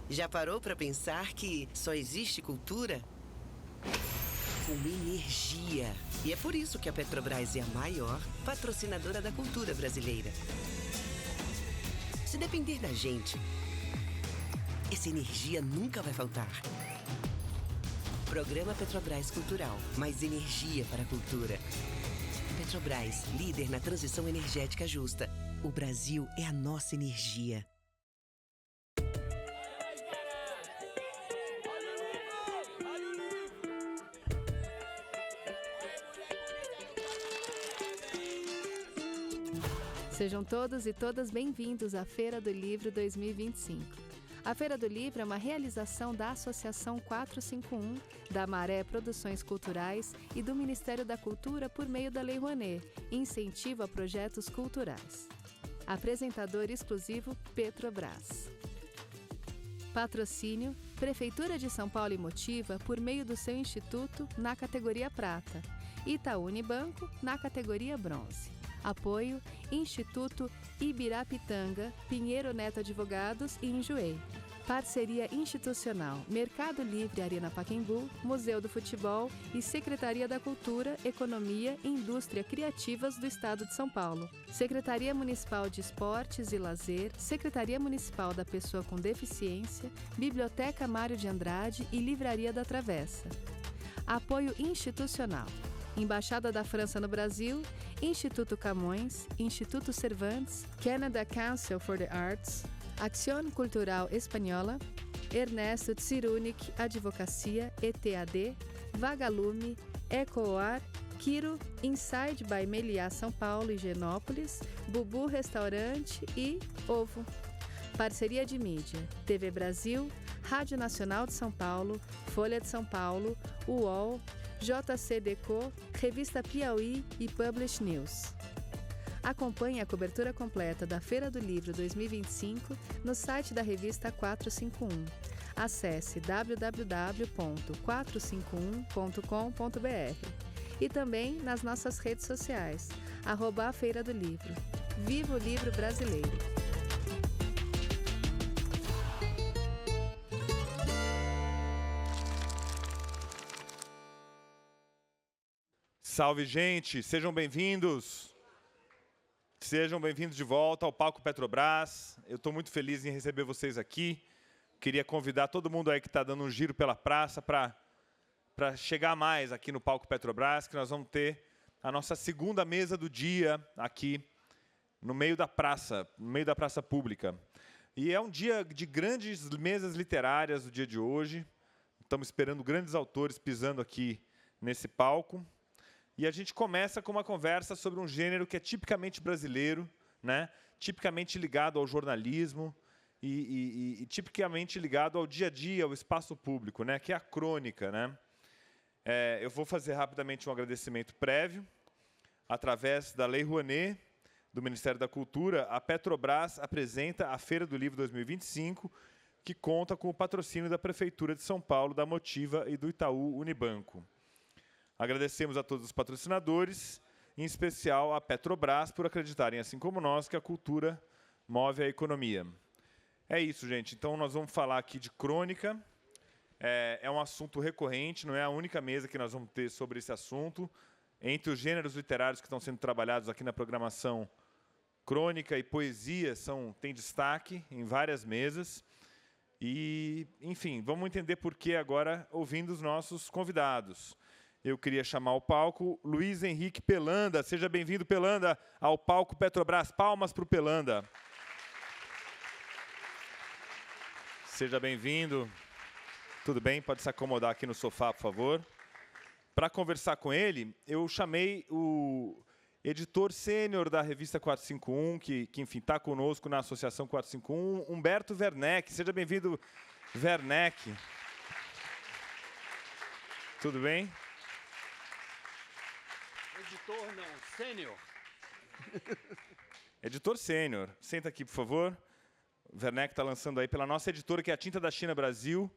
Já parou para pensar que só existe cultura com energia? E é por isso que a Petrobras é a maior patrocinadora da cultura brasileira. Se depender da gente, essa energia nunca vai faltar. Programa Petrobras Cultural. Mais energia para a cultura. Petrobras, líder na transição energética justa. O Brasil é a nossa energia. Sejam todos e todas bem-vindos à Feira do Livro 2025. A Feira do Livro é uma realização da Associação 451, da Maré Produções Culturais e do Ministério da Cultura por meio da Lei Rouanet, incentivo a projetos culturais. Apresentador exclusivo Petrobras. Patrocínio Prefeitura de São Paulo e Motiva por meio do seu instituto na categoria Prata, Itaú Unibanco na categoria Bronze. Apoio Instituto Ibirapitanga, Pinheiro Neto Advogados e Enjoei. Parceria institucional Mercado Livre Arena Pacaembu, Museu do Futebol e Secretaria da Cultura, Economia e Indústria Criativas do Estado de São Paulo. Secretaria Municipal de Esportes e Lazer, Secretaria Municipal da Pessoa com Deficiência, Biblioteca Mário de Andrade e Livraria da Travessa. Apoio institucional Embaixada da França no Brasil, Instituto Camões, Instituto Cervantes, Canada Council for the Arts, Acción Cultural Espanhola, Ernesto Tsirunik Advocacia, ETAD, Vagalume, Ecoar, Quiro, Inside by Meliá São Paulo e Genópolis, Bubu Restaurante e Ovo. Parceria de mídia, TV Brasil, Rádio Nacional de São Paulo, Folha de São Paulo, UOL, JCDecaux, Revista Piauí e Publish News. Acompanhe a cobertura completa da Feira do Livro 2025 no site da revista 451. Acesse www.451.com.br e também nas nossas redes sociais, @a Feira do Livro. Viva o livro brasileiro! Salve, gente! Sejam bem-vindos! Sejam bem-vindos de volta ao Palco Petrobras. Eu estou muito feliz em receber vocês aqui. Queria convidar todo mundo aí que está dando um giro pela praça para chegar mais aqui no Palco Petrobras, que nós vamos ter a nossa segunda mesa do dia aqui no meio da praça pública. E é um dia de grandes mesas literárias, o dia de hoje. Estamos esperando grandes autores pisando aqui nesse palco. E a gente começa com uma conversa sobre um gênero que é tipicamente brasileiro, né? Tipicamente ligado ao jornalismo e tipicamente ligado ao dia a dia, ao espaço público, né? Que é a crônica, né? Eu vou fazer rapidamente um agradecimento prévio. Através da Lei Rouanet, do Ministério da Cultura, a Petrobras apresenta a Feira do Livro 2025, que conta com o patrocínio da Prefeitura de São Paulo, da Motiva e do Itaú Unibanco. Agradecemos a todos os patrocinadores, em especial a Petrobras, por acreditarem, assim como nós, que a cultura move a economia. É isso, gente. Então, nós vamos falar aqui de crônica. É um assunto recorrente, não é a única mesa que nós vamos ter sobre esse assunto. Entre os gêneros literários que estão sendo trabalhados aqui na programação, crônica e poesia têm destaque em várias mesas. E, enfim, vamos entender por que agora, ouvindo os nossos convidados. Eu queria chamar ao palco Luiz Henrique Pelanda. Seja bem-vindo, Pelanda, ao Palco Petrobras. Palmas para o Pelanda. Seja bem-vindo. Tudo bem? Pode se acomodar aqui no sofá, por favor. Para conversar com ele, eu chamei o editor sênior da revista 451, que enfim, está conosco na Associação 451, Humberto Werneck. Seja bem-vindo, Werneck. Tudo bem? Editor não, sênior. Editor sênior. Senta aqui, por favor. O Werneck está lançando aí pela nossa editora, que é a Tinta da China Brasil,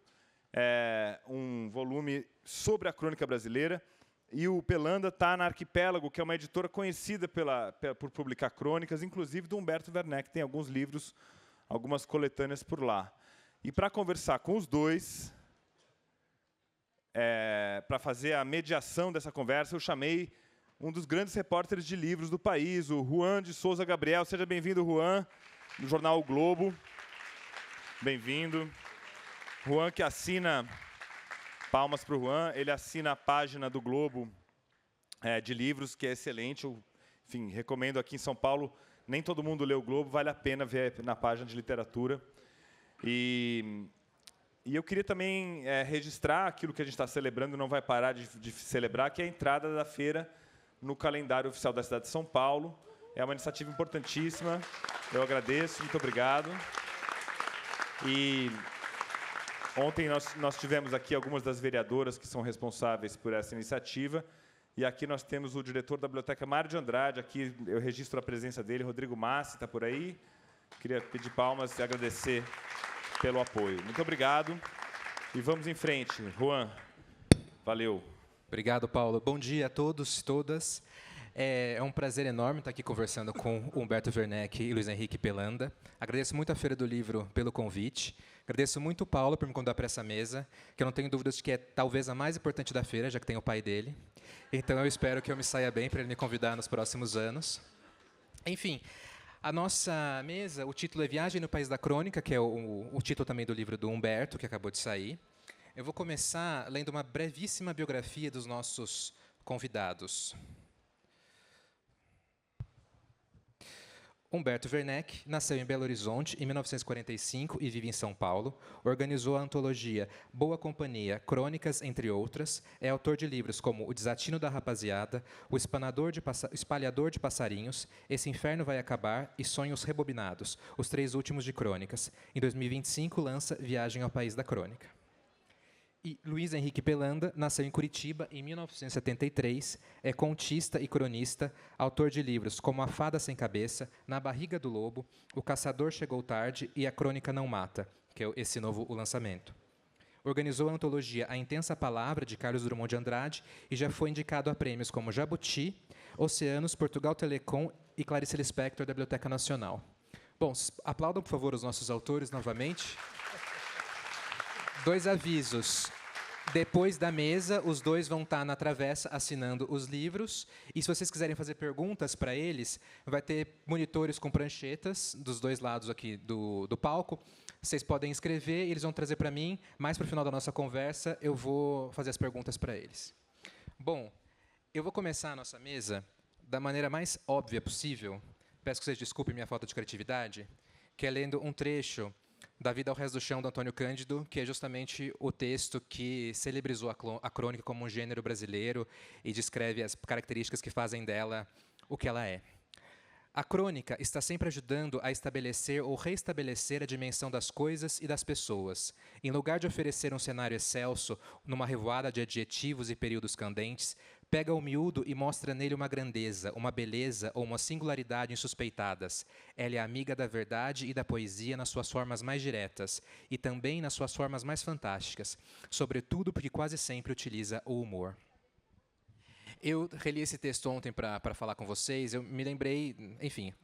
um volume sobre a crônica brasileira. E o Pelanda está na Arquipélago, que é uma editora conhecida por publicar crônicas, inclusive do Humberto Werneck, que tem alguns livros, algumas coletâneas por lá. E para conversar com os dois, para fazer a mediação dessa conversa, eu chamei um dos grandes repórteres de livros do país, o Juan de Souza Gabriel. Seja bem-vindo, Juan, do jornal O Globo. Bem-vindo. Juan, que assina, palmas para o Juan, ele assina a página do Globo de livros, que é excelente. Eu, enfim, recomendo aqui em São Paulo. Nem todo mundo lê o Globo, vale a pena ver na página de literatura. E eu queria também registrar aquilo que a gente está celebrando, não vai parar de celebrar, que é a entrada da feira no calendário oficial da cidade de São Paulo. É uma iniciativa importantíssima. Eu agradeço, muito obrigado. E ontem nós tivemos aqui algumas das vereadoras que são responsáveis por essa iniciativa. E aqui nós temos o diretor da Biblioteca Mário de Andrade. Aqui eu registro a presença dele, Rodrigo Massi, está por aí. Queria pedir palmas e agradecer pelo apoio. Muito obrigado. E vamos em frente. Juan, valeu. Obrigado, Paulo. Bom dia a todos e todas. É um prazer enorme estar aqui conversando com Humberto Werneck e Luiz Henrique Pelanda. Agradeço muito a Feira do Livro pelo convite. Agradeço muito o Paulo por me convidar para essa mesa, que eu não tenho dúvidas de que é talvez a mais importante da feira, já que tem o pai dele. Então, eu espero que eu me saia bem para ele me convidar nos próximos anos. Enfim, a nossa mesa, o título é Viagem no País da Crônica, que é o título também do livro do Humberto, que acabou de sair. Eu vou começar lendo uma brevíssima biografia dos nossos convidados. Humberto Werneck nasceu em Belo Horizonte em 1945 e vive em São Paulo. Organizou a antologia Boa Companhia, Crônicas, entre outras. É autor de livros como O Desatino da Rapaziada, O Espalhador de Passarinhos, Esse Inferno Vai Acabar e Sonhos Rebobinados, os 3 últimos de crônicas. Em 2025, lança Viagem ao País da Crônica. E Luiz Henrique Pelanda nasceu em Curitiba em 1973, é contista e cronista, autor de livros como A Fada Sem Cabeça, Na Barriga do Lobo, O Caçador Chegou Tarde e A Crônica Não Mata, que é esse novo lançamento. Organizou a antologia A Intensa Palavra, de Carlos Drummond de Andrade, e já foi indicado a prêmios como Jabuti, Oceanos, Portugal Telecom e Clarice Lispector, da Biblioteca Nacional. Bom, aplaudam, por favor, os nossos autores novamente. 2 avisos. Depois da mesa, os 2 vão estar na travessa assinando os livros. E se vocês quiserem fazer perguntas para eles, vai ter monitores com pranchetas dos 2 lados aqui do palco. Vocês podem escrever e eles vão trazer para mim. Mais para o final da nossa conversa, eu vou fazer as perguntas para eles. Bom, eu vou começar a nossa mesa da maneira mais óbvia possível. Peço que vocês desculpem minha falta de criatividade, que é lendo um trecho da Vida ao Resto do Chão, do Antônio Cândido, que é justamente o texto que celebrizou a crônica como um gênero brasileiro e descreve as características que fazem dela o que ela é. A crônica está sempre ajudando a estabelecer ou restabelecer a dimensão das coisas e das pessoas. Em lugar de oferecer um cenário excelso, numa revoada de adjetivos e períodos candentes, pega o miúdo e mostra nele uma grandeza, uma beleza ou uma singularidade insuspeitadas. Ela é amiga da verdade e da poesia nas suas formas mais diretas e também nas suas formas mais fantásticas, sobretudo porque quase sempre utiliza o humor. Eu reli esse texto ontem para falar com vocês. Eu me lembrei, enfim,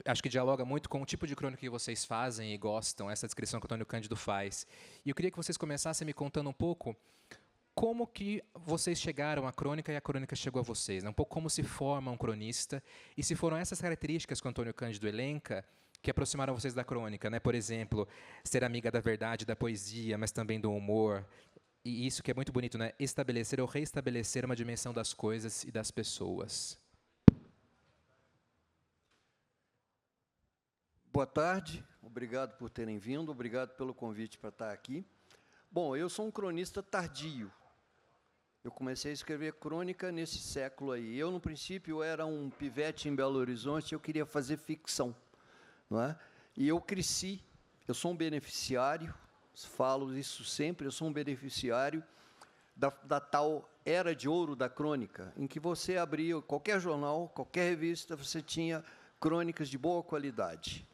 acho que dialoga muito com o tipo de crônica que vocês fazem e gostam, essa descrição que o Antônio Cândido faz. E eu queria que vocês começassem me contando um pouco como que vocês chegaram à crônica e a crônica chegou a vocês, né? Um pouco como se forma um cronista e se foram essas características que o Antônio Cândido elenca que aproximaram vocês da crônica, né? Por exemplo, ser amiga da verdade, da poesia, mas também do humor. E isso que é muito bonito, né? Estabelecer ou reestabelecer uma dimensão das coisas e das pessoas. Boa tarde, obrigado por terem vindo, obrigado pelo convite para estar aqui. Bom, eu sou um cronista tardio. Eu comecei a escrever crônica nesse século aí. Eu, no princípio, era um pivete em Belo Horizonte, eu queria fazer ficção, não é? E eu cresci, eu sou um beneficiário, falo isso sempre, eu sou um beneficiário da tal era de ouro da crônica, em que você abria qualquer jornal, qualquer revista, você tinha crônicas de boa qualidade.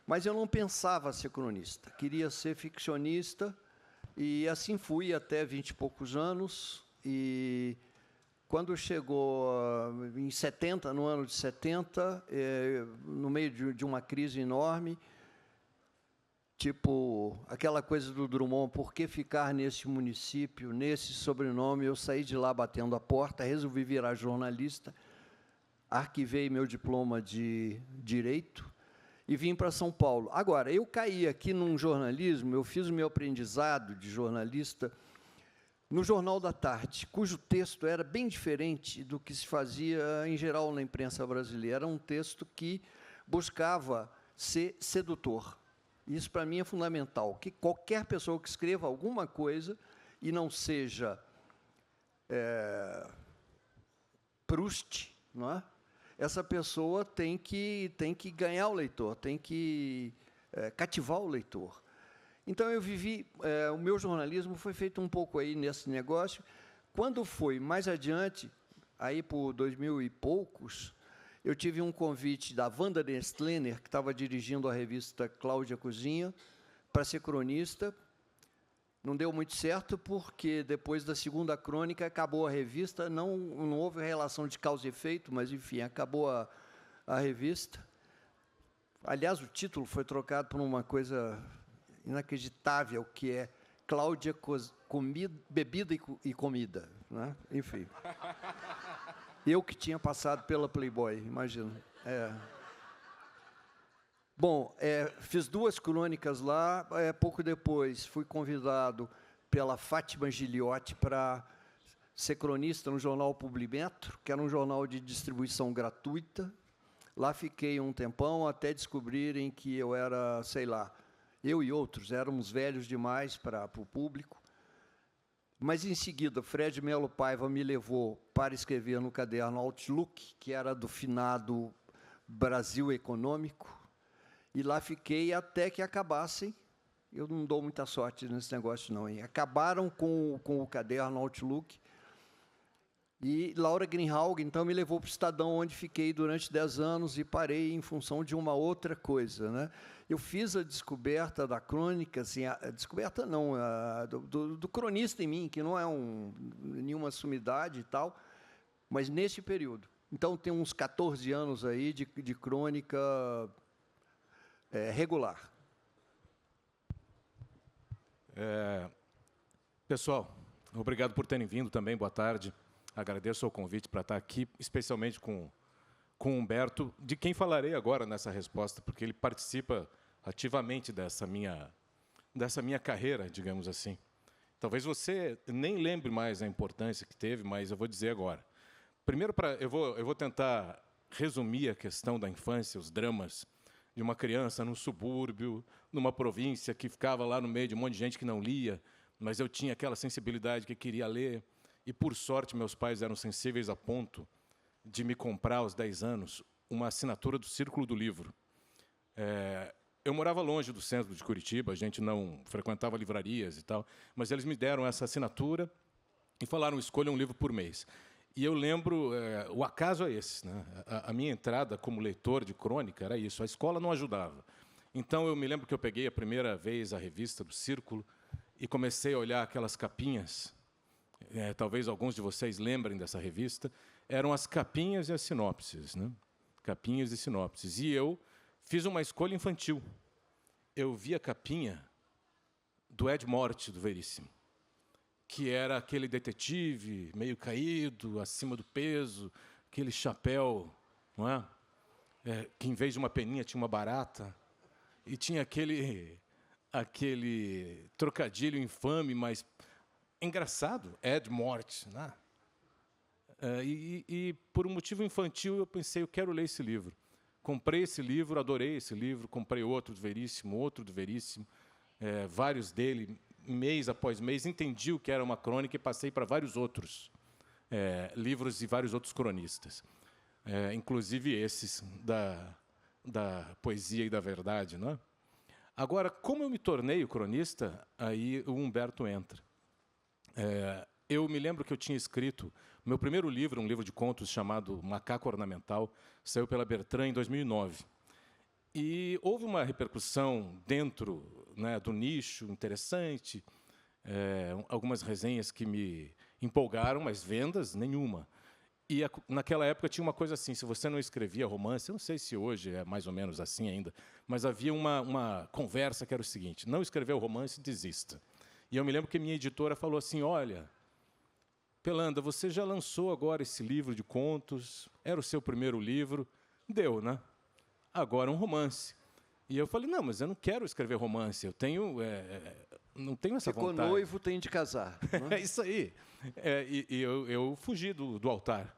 Mas eu não pensava ser cronista, queria ser ficcionista, e assim fui até 20 e poucos anos, e quando chegou em 70, no ano de 70, no meio de uma crise enorme, Tipo, aquela coisa do Drummond, por que ficar nesse município, nesse sobrenome? Eu saí de lá batendo a porta, resolvi virar jornalista, arquivei meu diploma de Direito e vim para São Paulo. Agora, eu caí aqui num jornalismo, eu fiz o meu aprendizado de jornalista no Jornal da Tarde, cujo texto era bem diferente do que se fazia, em geral, na imprensa brasileira. Era um texto que buscava ser sedutor. Isso, para mim, é fundamental, que qualquer pessoa que escreva alguma coisa e não seja Proust, não é? Essa pessoa tem que ganhar o leitor, tem que cativar o leitor. Então, eu vivi... o meu jornalismo foi feito um pouco aí nesse negócio. Quando foi mais adiante, aí por 2000 e poucos, eu tive um convite da Wanda Nestlener, que estava dirigindo a revista Cláudia Cozinha, para ser cronista. Não deu muito certo, porque depois da segunda crônica acabou a revista, não houve relação de causa e efeito, mas, enfim, acabou a revista. Aliás, o título foi trocado por uma coisa inacreditável, que é Cláudia Bebida e Comida, né? Enfim. Eu que tinha passado pela Playboy, imagina. Bom, fiz 2 crônicas lá. Pouco depois, fui convidado pela Fátima Giliotti para ser cronista no jornal Publimetro, que era um jornal de distribuição gratuita. Lá fiquei um tempão, até descobrirem que eu era, sei lá, eu e outros éramos velhos demais para o público. Mas, em seguida, Fred Melo Paiva me levou para escrever no caderno Outlook, que era do finado Brasil Econômico, e lá fiquei até que acabassem. Eu não dou muita sorte nesse negócio, não, hein? Acabaram com o caderno Outlook, e Laura Greenhalgh, então, me levou para o Estadão, onde fiquei durante 10 anos e parei em função de uma outra coisa, né? Eu fiz a descoberta da crônica, assim, a descoberta não, do cronista em mim, que não é nenhuma sumidade e tal, mas nesse período. Então, tem uns 14 anos aí de crônica regular. Pessoal, obrigado por terem vindo também, boa tarde. Agradeço o convite para estar aqui, especialmente com o Humberto, de quem falarei agora nessa resposta, porque ele participa ativamente dessa minha carreira, digamos assim. Talvez você nem lembre mais a importância que teve, mas eu vou dizer agora. Primeiro, eu vou tentar resumir a questão da infância, os dramas de uma criança num subúrbio, numa província que ficava lá no meio de um monte de gente que não lia, mas eu tinha aquela sensibilidade que queria ler, e, por sorte, meus pais eram sensíveis a ponto de me comprar, aos 10 anos, uma assinatura do Círculo do Livro. Eu morava longe do centro de Curitiba, a gente não frequentava livrarias e tal, mas eles me deram essa assinatura e falaram, escolha um livro por mês. E eu lembro, o acaso é esse, né? A minha entrada como leitor de crônica era isso, a escola não ajudava. Então, eu me lembro que eu peguei a primeira vez a revista do Círculo e comecei a olhar aquelas capinhas, talvez alguns de vocês lembrem dessa revista, eram as capinhas e as sinopses, né? Capinhas e sinopses. E eu fiz uma escolha infantil. Eu vi a capinha do Ed Morte, do Veríssimo, que era aquele detetive meio caído, acima do peso, aquele chapéu, não é? Que, em vez de uma peninha, tinha uma barata, e tinha aquele trocadilho infame, mas engraçado, Ed Morte, né? E por um motivo infantil, eu pensei, eu quero ler esse livro. Comprei esse livro, adorei esse livro, comprei outro do Veríssimo, vários dele, mês após mês, entendi o que era uma crônica e passei para vários outros livros e vários outros cronistas, inclusive esses da poesia e da verdade, não é? Agora, como eu me tornei o cronista, aí o Humberto entra. Eu me lembro que eu tinha escrito meu primeiro livro, um livro de contos chamado Macaco Ornamental, saiu pela Bertrand em 2009. E houve uma repercussão dentro, né, do nicho interessante, algumas resenhas que me empolgaram, mas vendas nenhuma. E naquela época tinha uma coisa assim, se você não escrevia romance, eu não sei se hoje é mais ou menos assim ainda, mas havia uma conversa que era o seguinte: não escreveu romance, desista. E eu me lembro que minha editora falou assim: olha, Pelanda, você já lançou agora esse livro de contos, era o seu primeiro livro, deu, né? Agora um romance. E eu falei: não, mas eu não quero escrever romance, eu tenho, não tenho essa vontade. Ficou noivo, tem de casar. Não é? É isso aí. Eu fugi do altar.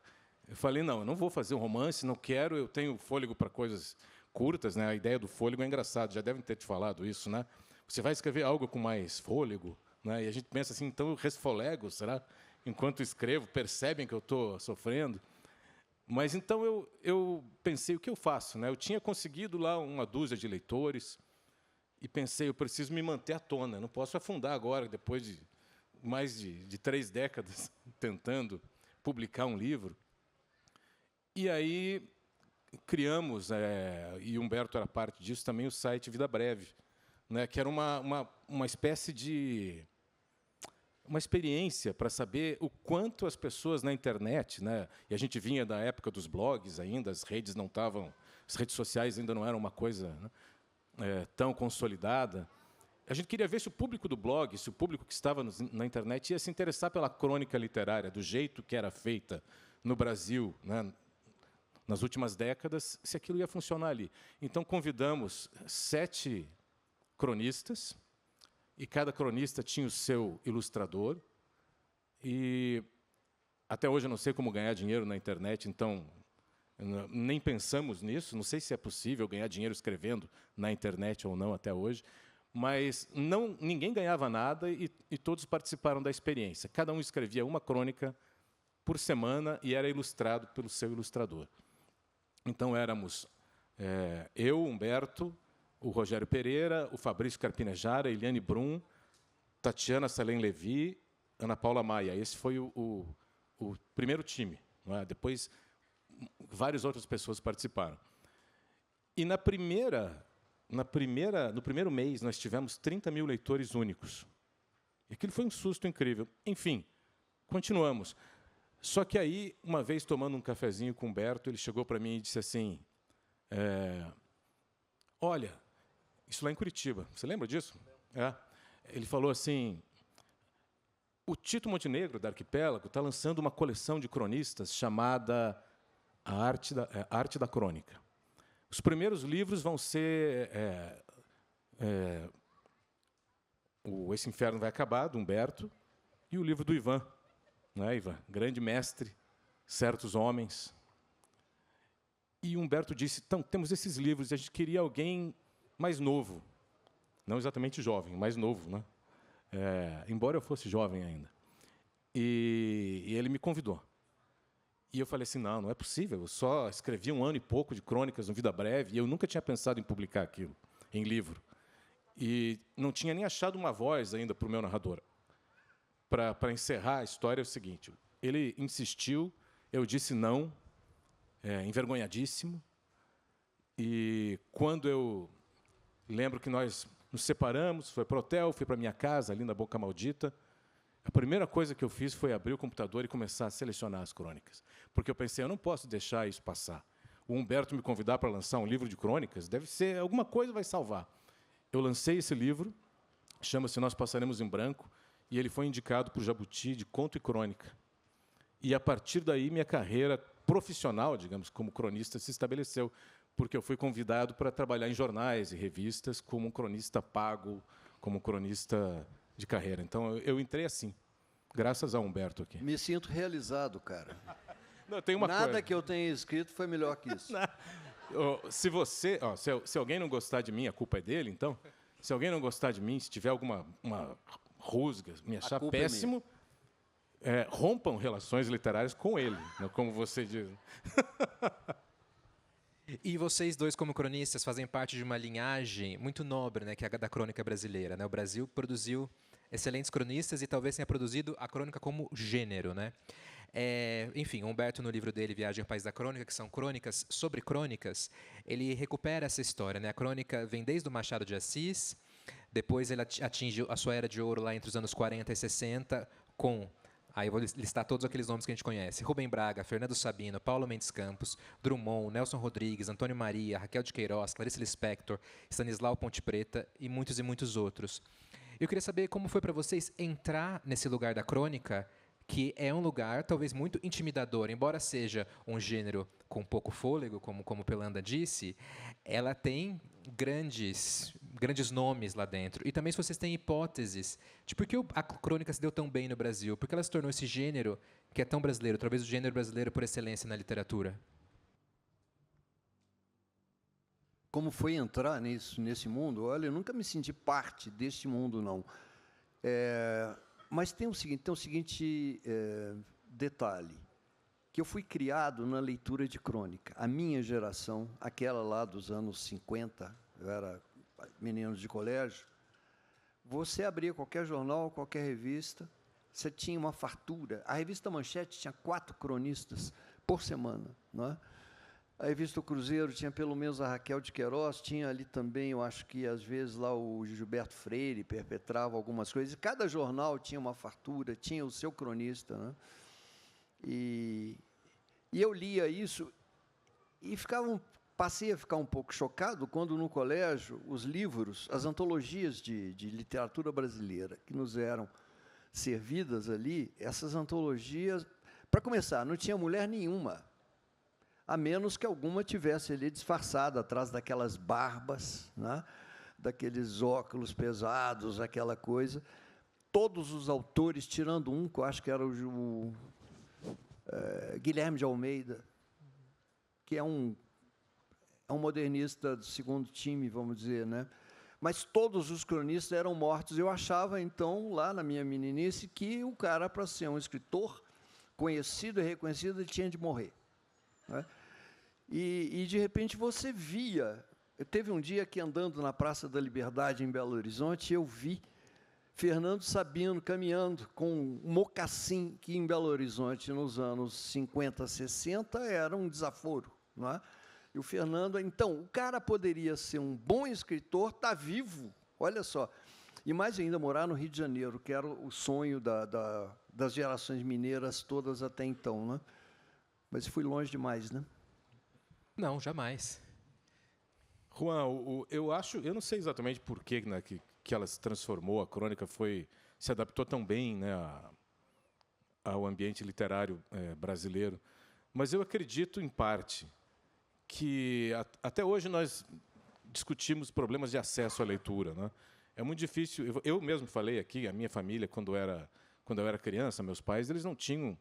Eu falei: não, eu não vou fazer um romance, não quero, eu tenho fôlego para coisas curtas, né? A ideia do fôlego é engraçado, já devem ter te falado isso, né? Você vai escrever algo com mais fôlego, né? E a gente pensa assim, então eu resfolego, será? Enquanto escrevo, percebem que eu estou sofrendo? Mas então eu pensei, o que eu faço, né? Eu tinha conseguido lá uma dúzia de leitores e pensei, eu preciso me manter à tona, não posso afundar agora, depois de mais de 3 décadas tentando publicar um livro. E aí criamos, e Humberto era parte disso também, o site Vida Breve, né, que era uma espécie de uma experiência para saber o quanto as pessoas na internet, né, e a gente vinha da época dos blogs ainda, as redes não estavam, as redes sociais ainda não eram uma coisa, né, tão consolidada. A gente queria ver se o público do blog, se o público que estava na internet ia se interessar pela crônica literária, do jeito que era feita no Brasil, né, nas últimas décadas, se aquilo ia funcionar ali. Então, convidamos 7 cronistas, e cada cronista tinha o seu ilustrador. E até hoje eu não sei como ganhar dinheiro na internet, então nem pensamos nisso. Não sei se é possível ganhar dinheiro escrevendo na internet ou não até hoje. Mas ninguém ganhava nada e todos participaram da experiência. Cada um escrevia uma crônica por semana e era ilustrado pelo seu ilustrador. Então, éramos eu, Humberto, o Rogério Pereira, o Fabrício Carpinejara, a Eliane Brum, Tatiana Salem Levi, Ana Paula Maia. Esse foi o primeiro time, não é? Depois, várias outras pessoas participaram. E no primeiro mês, nós tivemos 30 mil leitores únicos. E aquilo foi um susto incrível. Enfim, continuamos. Só que aí, uma vez, tomando um cafezinho com o Humberto, ele chegou para mim e disse assim, olha, isso lá em Curitiba, você lembra disso? Ele falou assim, o Tito Montenegro, da Arquipélago, está lançando uma coleção de cronistas chamada A Arte da Crônica. Os primeiros livros vão ser o Esse Inferno Vai Acabar, do Humberto, e o livro do Ivan, não é, Ivan? Grande mestre, Certos Homens. E Humberto disse, então, temos esses livros, e a gente queria alguém mais novo, não exatamente jovem, mais novo, né? Embora eu fosse jovem ainda. E ele me convidou. E eu falei assim, não é possível, eu só escrevi 1 ano e pouco de crônicas no Vida Breve, e eu nunca tinha pensado em publicar aquilo, em livro. E não tinha nem achado uma voz ainda para o meu narrador. Para encerrar a história, é o seguinte, ele insistiu, eu disse não, envergonhadíssimo, e quando eu lembro que nós nos separamos, foi para o hotel, fui para a minha casa, ali na Boca Maldita, a primeira coisa que eu fiz foi abrir o computador e começar a selecionar as crônicas. Porque eu pensei, eu não posso deixar isso passar. O Humberto me convidar para lançar um livro de crônicas, deve ser, alguma coisa vai salvar. Eu lancei esse livro, chama-se Nós Passaremos em Branco, e ele foi indicado para o Jabuti de conto e crônica. E, a partir daí, minha carreira profissional, digamos, como cronista, se estabeleceu, porque eu fui convidado para trabalhar em jornais e revistas como um cronista pago, como um cronista de carreira. Então, eu entrei assim, graças a Humberto aqui. Me sinto realizado, cara. Não, tem uma Nada coisa. que eu tenha escrito foi melhor que isso. Se alguém não gostar de mim, a culpa é dele, então. Se alguém não gostar de mim, se tiver alguma rusga, me achar péssimo, rompam relações literárias com ele, né, como você diz. E vocês dois, como cronistas, fazem parte de uma linhagem muito nobre, né, que é a da crônica brasileira, né? O Brasil produziu excelentes cronistas e talvez tenha produzido a crônica como gênero, né? Enfim, Humberto, no livro dele, Viagem ao País da Crônica, que são crônicas sobre crônicas, ele recupera essa história, né? A crônica vem desde o Machado de Assis, depois ele atinge a sua era de ouro lá entre os anos 40 e 60, com Aí eu vou listar todos aqueles nomes que a gente conhece. Rubem Braga, Fernando Sabino, Paulo Mendes Campos, Drummond, Nelson Rodrigues, Antônio Maria, Raquel de Queiroz, Clarice Lispector, Stanislau Ponte Preta e muitos outros. Eu queria saber como foi para vocês entrar nesse lugar da crônica, que é um lugar talvez muito intimidador. Embora seja um gênero com pouco fôlego, como Pelanda disse, ela tem grandes nomes lá dentro. E também se vocês têm hipóteses de por que a crônica se deu tão bem no Brasil, por que ela se tornou esse gênero que é tão brasileiro, talvez o gênero brasileiro por excelência na literatura. Como foi entrar nesse mundo? Olha, eu nunca me senti parte deste mundo, não. Mas tem o seguinte detalhe, que eu fui criado na leitura de crônica. A minha geração, aquela lá dos anos 50, eu era menino de colégio, você abria qualquer jornal, qualquer revista, você tinha uma fartura. A revista Manchete tinha 4 cronistas por semana, não é? A revista O Cruzeiro tinha pelo menos a Raquel de Queiroz, tinha ali também, eu acho que às vezes lá o Gilberto Freire perpetrava algumas coisas. Cada jornal tinha uma fartura, tinha o seu cronista, né? E eu lia isso e passei a ficar um pouco chocado quando no colégio os livros, as antologias de literatura brasileira que nos eram servidas ali, essas antologias, para começar, não tinha mulher nenhuma, a menos que alguma tivesse ali disfarçada atrás daquelas barbas, né? Daqueles óculos pesados, aquela coisa. Todos os autores, tirando um, que eu acho que era o Guilherme de Almeida, que é um modernista do segundo time, vamos dizer, né? Mas todos os cronistas eram mortos. Eu achava, então, lá na minha meninice, que o cara, para ser um escritor conhecido e reconhecido, ele tinha de morrer, né? E, de repente, você via... Teve um dia que, andando na Praça da Liberdade, em Belo Horizonte, eu vi Fernando Sabino caminhando com um mocassim, que em Belo Horizonte, nos anos 50, 60, era um desaforo, não é? E o Fernando... Então, o cara poderia ser um bom escritor, está vivo, olha só. E mais ainda, morar no Rio de Janeiro, que era o sonho das gerações mineiras todas até então, né? Mas fui longe demais, né? Não, jamais. Juan, eu não sei exatamente por que, né, que ela se transformou, a crônica se adaptou tão bem, né, ao ambiente literário brasileiro, mas eu acredito, em parte, que até hoje nós discutimos problemas de acesso à leitura, né? É muito difícil. Eu mesmo falei aqui, a minha família, quando eu era criança, meus pais, eles não tinham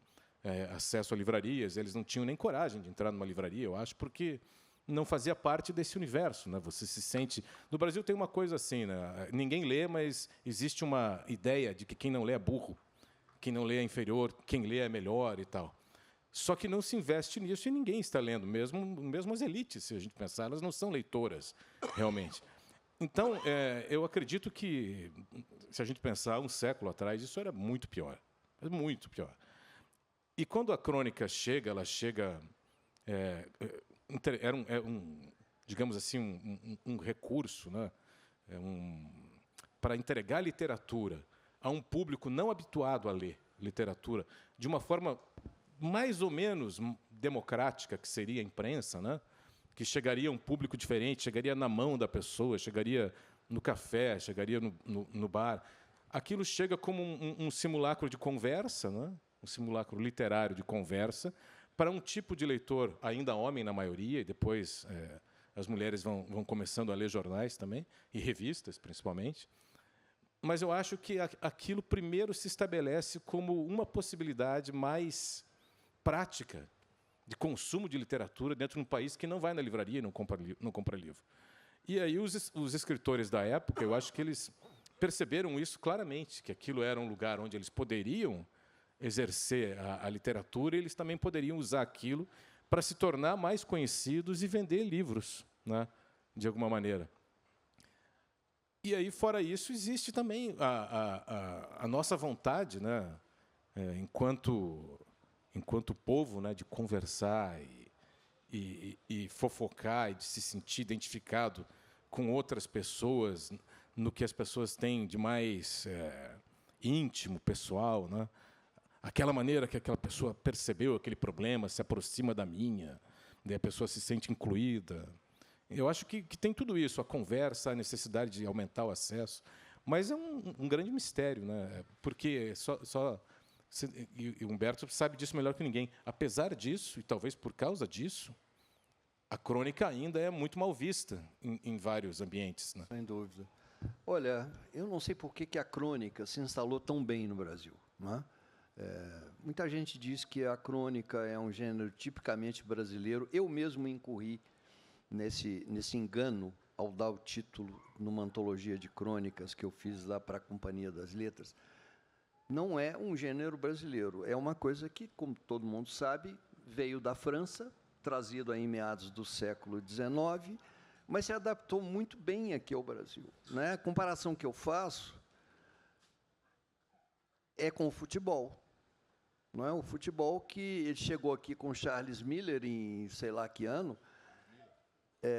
acesso a livrarias, eles não tinham nem coragem de entrar numa livraria, eu acho, porque não fazia parte desse universo, né? Você se sente... No Brasil tem uma coisa assim, né? Ninguém lê, mas existe uma ideia de que quem não lê é burro, quem não lê é inferior, quem lê é melhor e tal. Só que não se investe nisso e ninguém está lendo, mesmo as elites, se a gente pensar, elas não são leitoras, realmente. Então, eu acredito que, se a gente pensar um século atrás, isso era muito pior, muito pior. E quando a crônica chega, ela chega... digamos assim, um recurso, né? Para entregar literatura a um público não habituado a ler literatura de uma forma mais ou menos democrática, que seria a imprensa, né? Que chegaria a um público diferente, chegaria na mão da pessoa, chegaria no café, chegaria no bar. Aquilo chega como um simulacro de conversa, né? Um simulacro literário de conversa, para um tipo de leitor, ainda homem na maioria, e depois as mulheres vão começando a ler jornais também, e revistas, principalmente. Mas eu acho que aquilo primeiro se estabelece como uma possibilidade mais prática de consumo de literatura dentro de um país que não vai na livraria e não compra livro. E aí os escritores da época, eu acho que eles perceberam isso claramente, que aquilo era um lugar onde eles poderiam exercer a literatura, e eles também poderiam usar aquilo para se tornar mais conhecidos e vender livros, né, de alguma maneira. E aí, fora isso, existe também a nossa vontade, né, enquanto povo, né, de conversar e fofocar e de se sentir identificado com outras pessoas, no que as pessoas têm de mais íntimo, pessoal, né? aquela maneira que aquela pessoa percebeu aquele problema, se aproxima da minha, daí a pessoa se sente incluída. Eu acho que tem tudo isso, a conversa, a necessidade de aumentar o acesso, mas é um grande mistério, né? Porque e o Humberto sabe disso melhor que ninguém. Apesar disso, e talvez por causa disso, a crônica ainda é muito mal vista em vários ambientes, né? Sem dúvida. Olha, eu não sei por que a crônica se instalou tão bem no Brasil, né? Muita gente diz que a crônica é um gênero tipicamente brasileiro. Eu mesmo incorri nesse engano ao dar o título numa antologia de crônicas que eu fiz lá para a Companhia das Letras. Não é um gênero brasileiro, é uma coisa que, como todo mundo sabe, veio da França, trazido aí em meados do século XIX, mas se adaptou muito bem aqui ao Brasil, né? A comparação que eu faço é com o futebol. Não é? O futebol que ele chegou aqui com Charles Miller em sei lá que ano,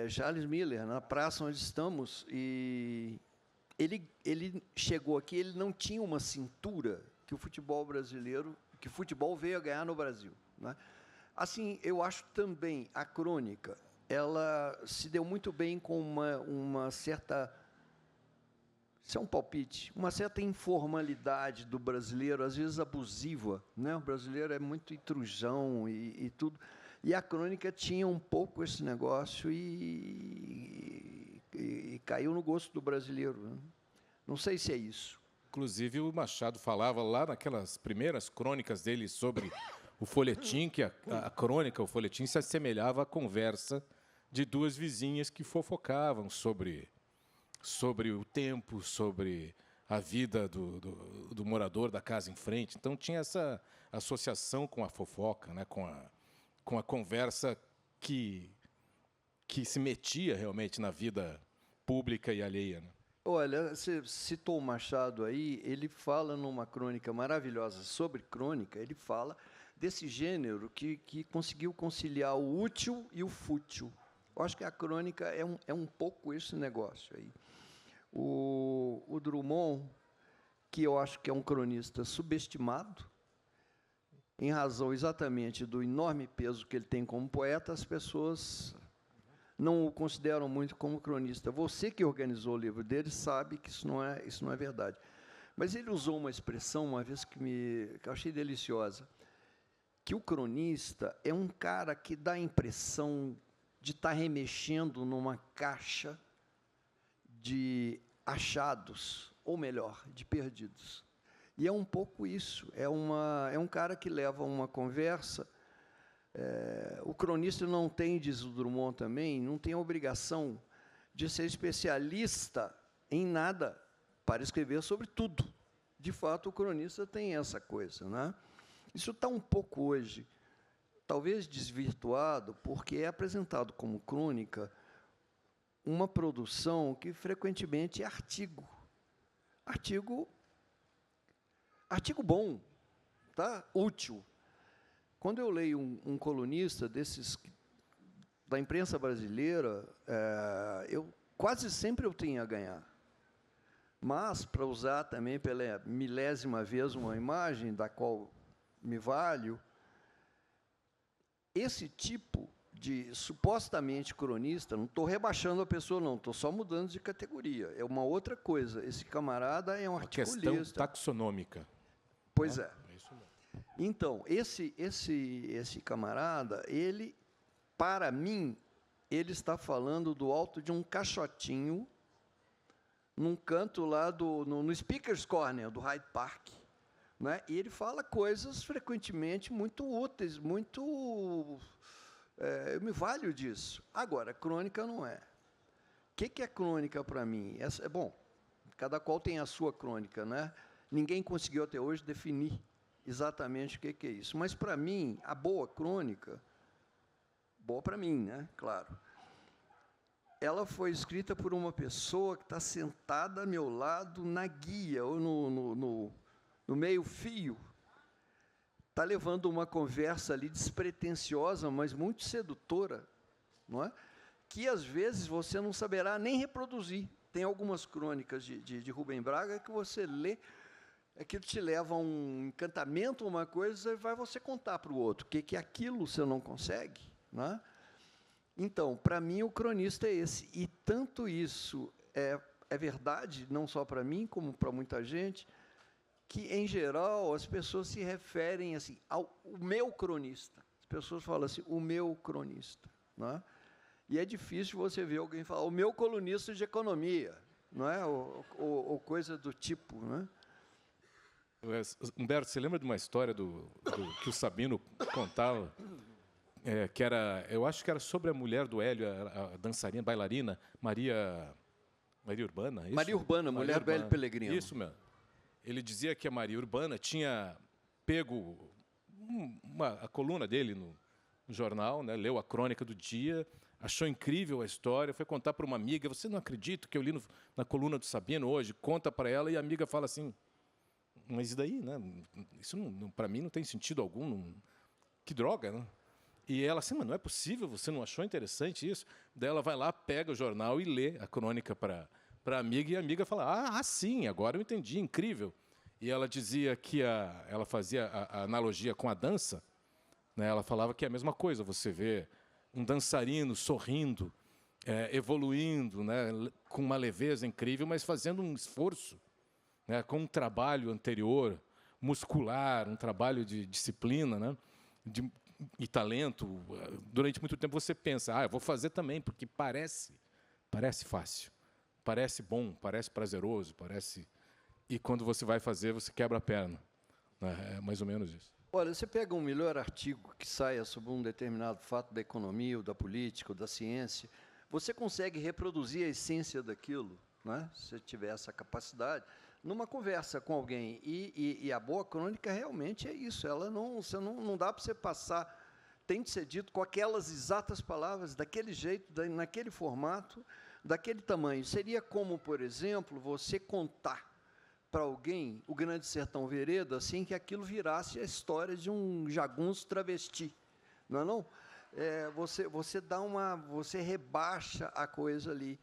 Charles Miller, na praça onde estamos, e ele chegou aqui, ele não tinha uma cintura que o futebol brasileiro, que o futebol veio a ganhar no Brasil, né? Assim, eu acho também a crônica, ela se deu muito bem com uma certa, isso é um palpite, uma certa informalidade do brasileiro, às vezes abusiva, né? O brasileiro é muito intrusão e tudo. E a crônica tinha um pouco esse negócio e caiu no gosto do brasileiro, né? Não sei se é isso. Inclusive, o Machado falava lá naquelas primeiras crônicas dele sobre o folhetim, que a crônica, o folhetim, se assemelhava à conversa de duas vizinhas que fofocavam sobre o tempo, sobre a vida do morador da casa em frente. Então, tinha essa associação com a fofoca, né, com a conversa que se metia realmente na vida pública e alheia, né? Olha, você citou o Machado aí, ele fala numa crônica maravilhosa sobre crônica, ele fala desse gênero que conseguiu conciliar o útil e o fútil. Eu acho que a crônica é um pouco esse negócio aí. O Drummond, que eu acho que é um cronista subestimado, em razão exatamente do enorme peso que ele tem como poeta, as pessoas não o consideram muito como cronista. Você que organizou o livro dele sabe que isso não é verdade. Mas ele usou uma expressão, uma vez que eu achei deliciosa, que o cronista é um cara que dá a impressão de estar remexendo numa caixa de achados, ou melhor, de perdidos. E é um pouco isso, é um cara que leva uma conversa. O cronista não tem, diz o Drummond também, não tem a obrigação de ser especialista em nada para escrever sobre tudo. De fato, o cronista tem essa coisa, né? Isso está um pouco hoje, talvez desvirtuado, porque é apresentado como crônica uma produção que frequentemente é artigo. Artigo bom, tá? Útil. Quando eu leio um colunista desses da imprensa brasileira, quase sempre eu tenho a ganhar. Mas, para usar também pela milésima vez uma imagem da qual me valho, esse tipo de supostamente cronista, não estou rebaixando a pessoa, não, estou só mudando de categoria. É uma outra coisa. Esse camarada é um articulista. Questão taxonômica. Pois é. Então, esse camarada, ele, para mim, ele está falando do alto de um caixotinho num canto lá no Speaker's Corner, do Hyde Park, né? E ele fala coisas frequentemente muito úteis, eu me valho disso. Agora, crônica não é. O que é crônica para mim? Bom, cada qual tem a sua crônica, né? Ninguém conseguiu até hoje definir exatamente o que é isso. Mas, para mim, a boa crônica, boa para mim, né? Claro, ela foi escrita por uma pessoa que está sentada ao meu lado na guia, ou no meio-fio, está levando uma conversa ali despretensiosa, mas muito sedutora, não é? Que, às vezes, você não saberá nem reproduzir. Tem algumas crônicas de Rubem Braga que você lê aquilo te leva a um encantamento, uma coisa, e vai você contar para o outro. O que é aquilo você não consegue? Né? Então, para mim, o cronista é esse. E tanto isso é verdade, não só para mim, como para muita gente, que, em geral, as pessoas se referem assim, ao meu cronista. As pessoas falam assim, o meu cronista. Né? E é difícil você ver alguém falar, o meu colunista de economia, não é? Ou coisa do tipo. Né? Humberto, você lembra de uma história que o Sabino contava? Que era, eu acho que era sobre a mulher do Hélio, a dançarina, bailarina, Maria Urbana? Isso? Maria Urbana, mulher do Hélio Pellegrino. Isso mesmo. Ele dizia que a Maria Urbana tinha pego a coluna dele no jornal, né, leu a crônica do dia, achou incrível a história, foi contar para uma amiga, você não acredita que eu li na coluna do Sabino hoje, conta para ela, e a amiga fala assim, mas e daí? Né? Isso, para mim, não tem sentido algum. Que droga, né? E ela assim, mas não é possível, você não achou interessante isso? Daí ela vai lá, pega o jornal e lê a crônica para a amiga, e a amiga fala, sim, agora eu entendi, incrível. E ela dizia que ela fazia a analogia com a dança, né? Ela falava que é a mesma coisa, você vê um dançarino sorrindo, evoluindo, né? Com uma leveza incrível, mas fazendo um esforço, né? Com um trabalho anterior, muscular, um trabalho de disciplina, né? E talento. Durante muito tempo você pensa, eu vou fazer também, porque parece fácil, parece bom, parece prazeroso, parece... E quando você vai fazer, você quebra a perna. É mais ou menos isso. Olha, você pega um melhor artigo que saia sobre um determinado fato da economia, ou da política, ou da ciência, você consegue reproduzir a essência daquilo, né? Se você tiver essa capacidade, numa conversa com alguém. E a boa crônica realmente é isso. Ela não dá para você passar, tem de ser dito com aquelas exatas palavras, daquele jeito, naquele formato, daquele tamanho. Seria como, por exemplo, você contar para alguém o Grande Sertão Veredas, assim que aquilo virasse a história de um jagunço travesti, não é não? Você rebaixa a coisa ali.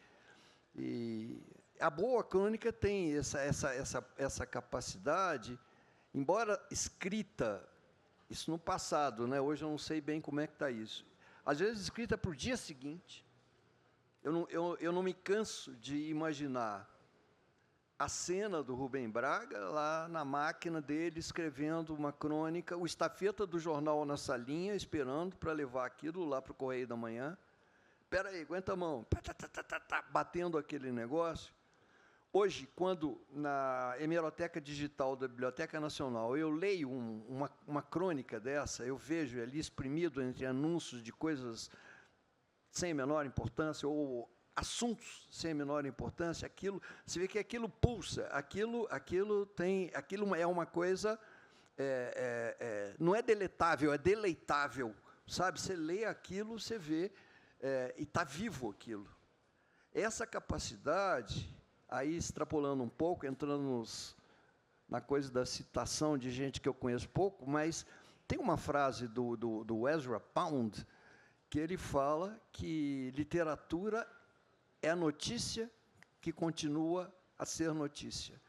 E a boa crônica tem essa capacidade, embora escrita, isso no passado, né? Hoje eu não sei bem como é que está isso. Às vezes escrita para o dia seguinte. Eu não me canso de imaginar a cena do Rubem Braga, lá na máquina dele, escrevendo uma crônica, o estafeta do jornal na salinha, esperando para levar aquilo lá para o Correio da Manhã. Espera aí, aguenta a mão. Batendo aquele negócio. Hoje, quando na hemeroteca digital da Biblioteca Nacional eu leio uma crônica dessa, eu vejo ali exprimido entre anúncios de coisas sem a menor importância, ou assuntos sem a menor importância, aquilo, você vê que aquilo pulsa, aquilo é uma coisa, não é deletável, é deleitável, sabe? Você lê aquilo, você vê, e está vivo aquilo. Essa capacidade, aí extrapolando um pouco, entrando na coisa da citação de gente que eu conheço pouco, mas tem uma frase do Ezra Pound, que ele fala que literatura é a notícia que continua a ser notícia.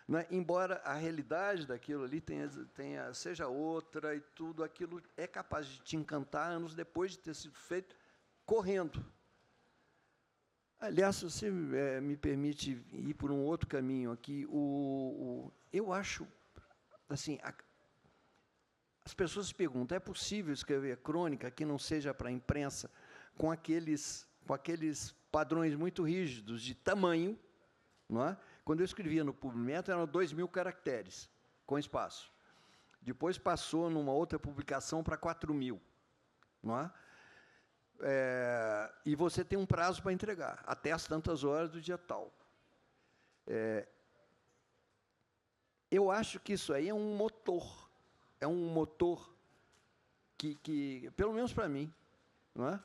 Né? Embora a realidade daquilo ali seja outra e tudo, aquilo é capaz de te encantar anos depois de ter sido feito, correndo. Aliás, se você me permite ir por um outro caminho aqui, eu acho, assim, as pessoas se perguntam, é possível escrever crônica que não seja para a imprensa com aqueles padrões muito rígidos de tamanho, não é? Quando eu escrevia no Publimetro, eram 2.000 caracteres, com espaço. Depois passou, numa outra publicação, para 4.000. Não é? E você tem um prazo para entregar, até as tantas horas do dia tal. Eu acho que isso aí é um motor que pelo menos para mim, não é?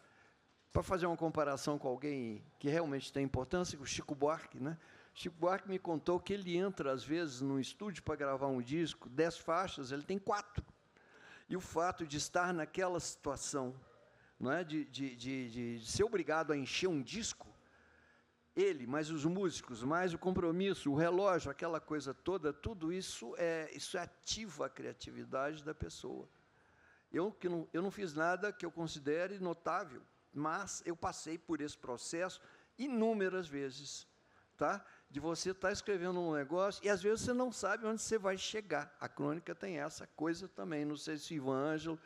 Para fazer uma comparação com alguém que realmente tem importância, o Chico Buarque, né? Chico Buarque me contou que ele entra, às vezes, no estúdio para gravar um disco, 10 faixas, ele tem 4. E o fato de estar naquela situação, não é? de ser obrigado a encher um disco, ele, mais os músicos, mais o compromisso, o relógio, aquela coisa toda, tudo isso ativa a criatividade da pessoa. Eu não fiz nada que eu considere notável, mas eu passei por esse processo inúmeras vezes, tá? De você estar escrevendo um negócio e, às vezes, você não sabe onde você vai chegar. A crônica tem essa coisa também, não sei se Ivan Ângelo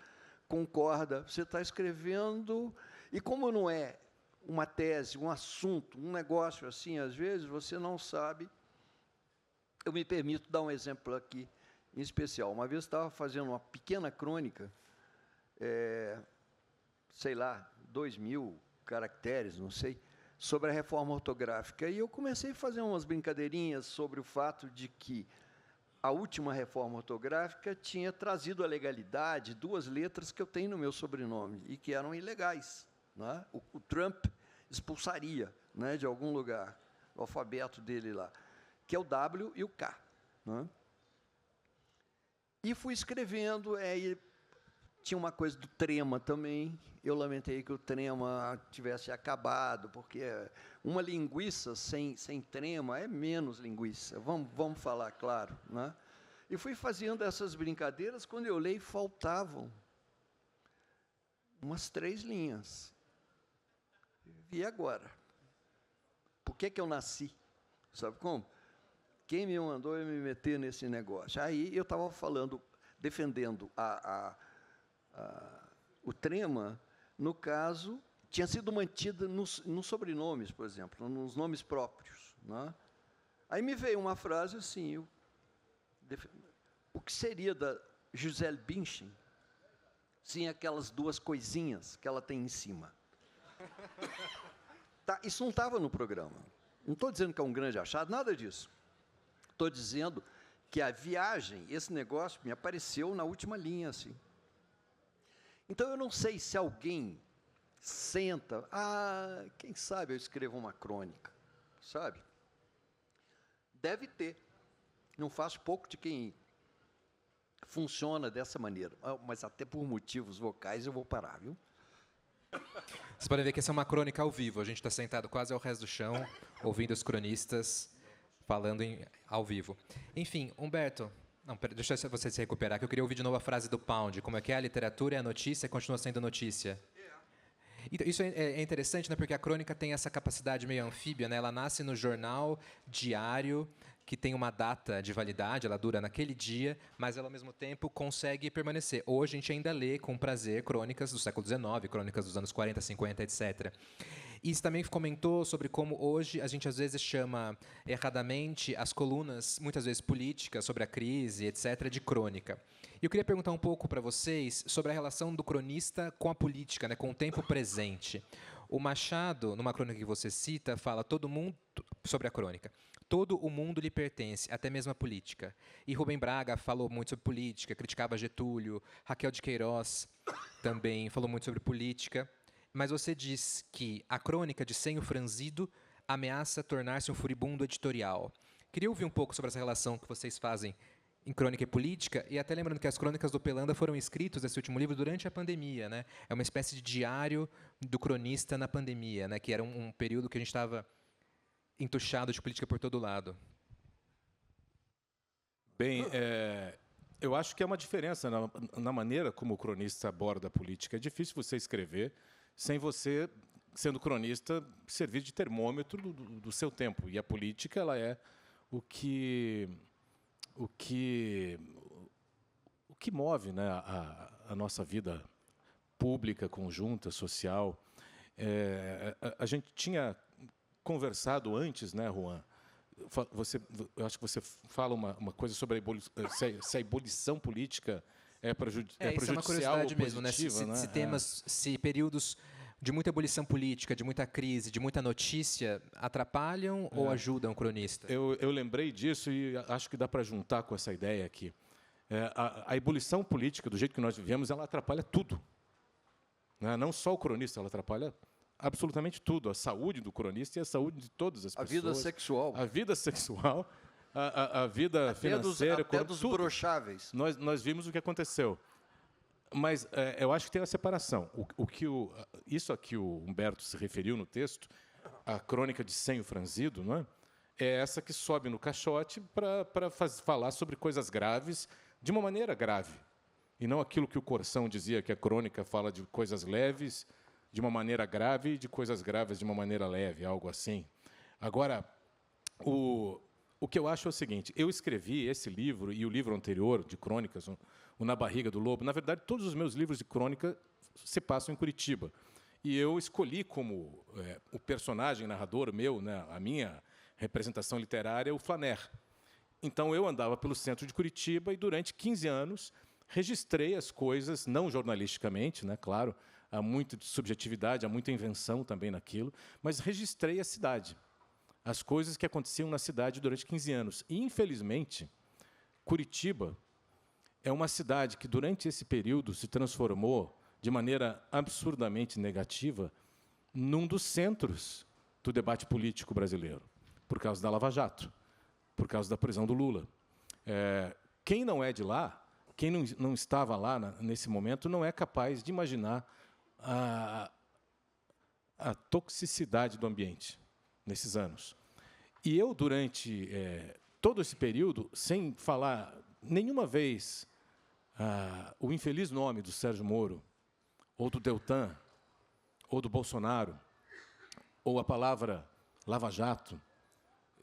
concorda. Você está escrevendo, e como não é uma tese, um assunto, um negócio assim, às vezes, você não sabe. Eu me permito dar um exemplo aqui, em especial. Uma vez eu estava fazendo uma pequena crônica, sei lá, 2.000 caracteres, não sei, sobre a reforma ortográfica. E eu comecei a fazer umas brincadeirinhas sobre o fato de que a última reforma ortográfica tinha trazido à legalidade 2 letras que eu tenho no meu sobrenome e que eram ilegais, né? O Trump expulsaria, né, de algum lugar, o alfabeto dele lá, que é o W e o K, né? E fui escrevendo, e tinha uma coisa do trema também. Eu lamentei que o trema tivesse acabado, porque uma linguiça sem trema é menos linguiça, vamos falar claro, né? E fui fazendo essas brincadeiras, quando eu olhei, faltavam umas 3 linhas. E agora? Por que eu nasci? Sabe como? Quem me mandou eu me meter nesse negócio? Aí eu estava falando, defendendo o trema, no caso, tinha sido mantida nos sobrenomes, por exemplo, nos nomes próprios, né? Aí me veio uma frase assim, o que seria da Gisele Bündchen sem aquelas 2 coisinhas que ela tem em cima? Tá, isso não estava no programa. Não estou dizendo que é um grande achado, nada disso. Estou dizendo que a viagem, esse negócio, me apareceu na última linha, assim. Então, eu não sei se alguém senta, quem sabe eu escrevo uma crônica, sabe? Deve ter. Não faço pouco de quem funciona dessa maneira, mas até por motivos vocais eu vou parar, viu? Vocês podem ver que essa é uma crônica ao vivo. A gente está sentado quase ao resto do chão, ouvindo os cronistas falando ao vivo. Enfim, Humberto, deixa você se recuperar, que eu queria ouvir de novo a frase do Pound. Como é que é? A literatura é a notícia e continua sendo notícia. Então, isso é interessante, né? Porque a crônica tem essa capacidade meio anfíbia, né? Ela nasce no jornal diário, que tem uma data de validade, ela dura naquele dia, mas ela, ao mesmo tempo, consegue permanecer. Hoje, a gente ainda lê com prazer crônicas do século XIX, crônicas dos anos 40, 50, etc. E você também comentou sobre como hoje a gente, às vezes, chama erradamente as colunas, muitas vezes políticas, sobre a crise, etc., de crônica. E eu queria perguntar um pouco para vocês sobre a relação do cronista com a política, né, com o tempo presente. O Machado, numa crônica que você cita, fala todo mundo sobre a crônica. Todo o mundo lhe pertence, até mesmo a política. E Rubem Braga falou muito sobre política, criticava Getúlio. Raquel de Queiroz também falou muito sobre política. Mas você diz que a crônica de Senho Franzido ameaça tornar-se um furibundo editorial. Queria ouvir um pouco sobre essa relação que vocês fazem em crônica e política, e até lembrando que as crônicas do Pelanda foram escritos, esse último livro, durante a pandemia, né? É uma espécie de diário do cronista na pandemia, né? Que era um período que a gente estava entuchado de política por todo lado. Bem, eu acho que é uma diferença na maneira como o cronista aborda a política. É difícil você escrever sem você, sendo cronista, servir de termômetro do seu tempo. E a política, ela é o que move, né, a nossa vida pública, conjunta, social. A gente tinha conversado antes, né, Juan? Eu acho que você fala uma coisa sobre se a ebulição política é prejudicial isso é uma curiosidade mesmo, né? Se períodos de muita ebulição política, de muita crise, de muita notícia, atrapalham ou ajudam o cronista? Eu lembrei disso e acho que dá para juntar com essa ideia aqui. A ebulição política, do jeito que nós vivemos, ela atrapalha tudo. Não só o cronista, ela atrapalha absolutamente tudo. A saúde do cronista e a saúde de todas as pessoas. A vida sexual. A vida sexual, a vida financeira. Até dos brocháveis. Nós vimos o que aconteceu. Mas eu acho que tem a separação. Isso a que o Humberto se referiu no texto a crônica de Senho Franzido, não é? É essa que sobe no caixote para falar sobre coisas graves de uma maneira grave. E não aquilo que o Corsão dizia, que a crônica fala de coisas leves de uma maneira grave e de coisas graves de uma maneira leve, algo assim. Agora, o que eu acho é o seguinte, eu escrevi esse livro e o livro anterior de crônicas, o Na Barriga do Lobo. Na verdade, todos os meus livros de crônica se passam em Curitiba. E eu escolhi como o personagem narrador meu, né, a minha representação literária, o Flaner. Então, eu andava pelo centro de Curitiba e, durante 15 anos, registrei as coisas, não jornalisticamente, né, claro, há muita subjetividade, há muita invenção também naquilo, mas registrei a cidade, as coisas que aconteciam na cidade durante 15 anos. E, infelizmente, Curitiba é uma cidade que, durante esse período, se transformou, de maneira absurdamente negativa, num dos centros do debate político brasileiro, por causa da Lava Jato, por causa da prisão do Lula. Quem não é de lá, quem não estava lá nesse momento, não é capaz de imaginar a toxicidade do ambiente nesses anos. E eu, durante todo esse período, sem falar nenhuma vez o infeliz nome do Sérgio Moro, ou do Deltan, ou do Bolsonaro, ou a palavra Lava Jato,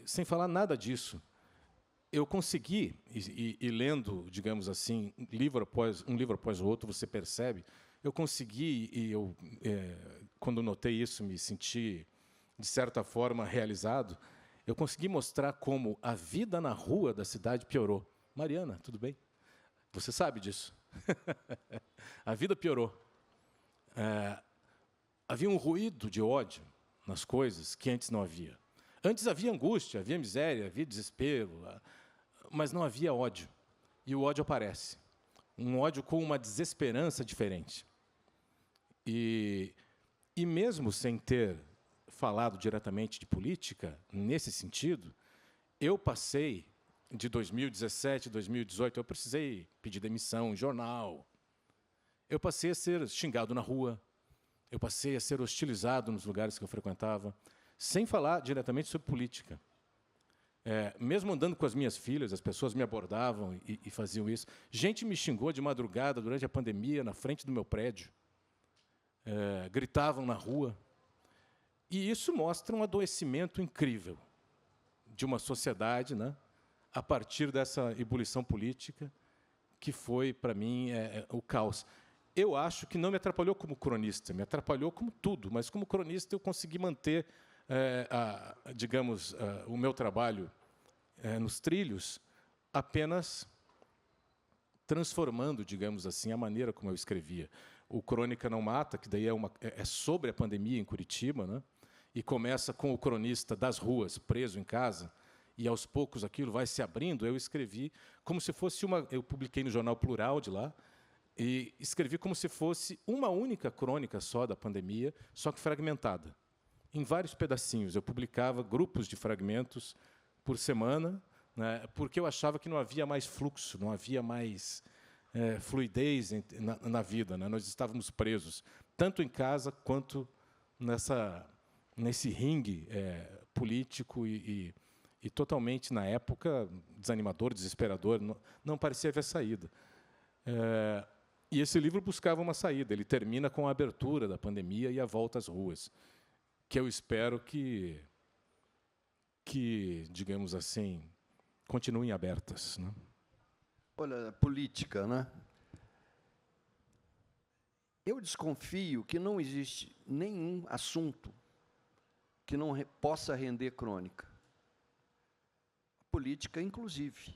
sem falar nada disso, eu consegui, e lendo, digamos assim, um livro após o outro, você percebe, eu consegui, e eu, quando notei isso, me senti, de certa forma, realizado, eu consegui mostrar como a vida na rua da cidade piorou. Mariana, tudo bem? Você sabe disso. A vida piorou. Havia um ruído de ódio nas coisas que antes não havia. Antes havia angústia, havia miséria, havia desespero, mas não havia ódio. E o ódio aparece. Um ódio com uma desesperança diferente. E mesmo sem ter falado diretamente de política, nesse sentido, eu passei, de 2017 a 2018, eu precisei pedir demissão em jornal. Eu passei a ser xingado na rua. Eu passei a ser hostilizado nos lugares que eu frequentava, sem falar diretamente sobre política. Mesmo andando com as minhas filhas, as pessoas me abordavam e faziam isso. Gente me xingou de madrugada durante a pandemia, na frente do meu prédio. Gritavam na rua. E isso mostra um adoecimento incrível de uma sociedade, né, a partir dessa ebulição política, que foi, para mim, o caos. Eu acho que não me atrapalhou como cronista, me atrapalhou como tudo, mas como cronista eu consegui manter, digamos, o meu trabalho nos trilhos, apenas transformando, digamos assim, a maneira como eu escrevia. O Crônica Não Mata, que daí é sobre a pandemia em Curitiba, né? E começa com o cronista das ruas, preso em casa, e aos poucos aquilo vai se abrindo. Eu escrevi como se fosse eu publiquei no jornal Plural de lá, e escrevi como se fosse uma única crônica só da pandemia, só que fragmentada, em vários pedacinhos. Eu publicava grupos de fragmentos por semana, né, porque eu achava que não havia mais fluxo, não havia mais fluidez na vida, né? Nós estávamos presos, tanto em casa quanto nesse ringue político e totalmente, na época, desanimador, desesperador, não parecia haver saída. E esse livro buscava uma saída. Ele termina com a abertura da pandemia e a volta às ruas, que eu espero que digamos assim, continuem abertas, né? Olha, política, né? Eu desconfio que não existe nenhum assunto que não possa render crônica. Política, inclusive.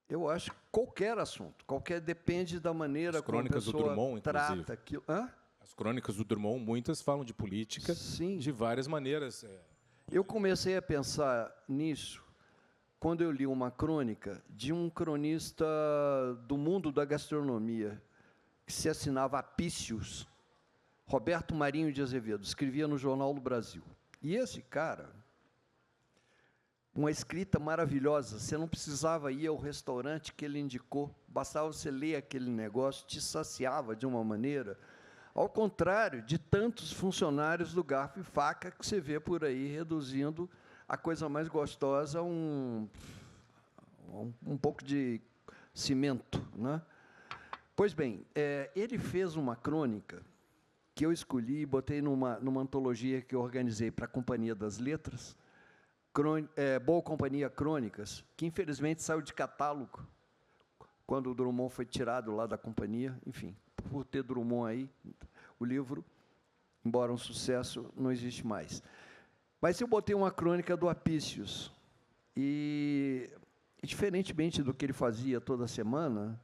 Eu acho que qualquer assunto, depende da maneira como a pessoa trata aquilo. As crônicas do Drummond, muitas falam de política. Sim. De várias maneiras. Eu comecei a pensar nisso quando eu li uma crônica de um cronista do mundo da gastronomia, que se assinava Apícios, Roberto Marinho de Azevedo, escrevia no Jornal do Brasil. E esse cara, uma escrita maravilhosa, você não precisava ir ao restaurante que ele indicou, bastava você ler aquele negócio, te saciava de uma maneira. Ao contrário de tantos funcionários do garfo e faca que você vê por aí reduzindo a coisa mais gostosa a um pouco de cimento, né? Pois bem, ele fez uma crônica que eu escolhi e botei numa antologia que eu organizei para a Companhia das Letras, Boa Companhia Crônicas, que infelizmente saiu de catálogo quando o Drummond foi tirado lá da companhia. Enfim, por ter Drummond aí, o livro, embora um sucesso, não existe mais. Mas eu botei uma crônica do Apicius, e, diferentemente do que ele fazia toda semana,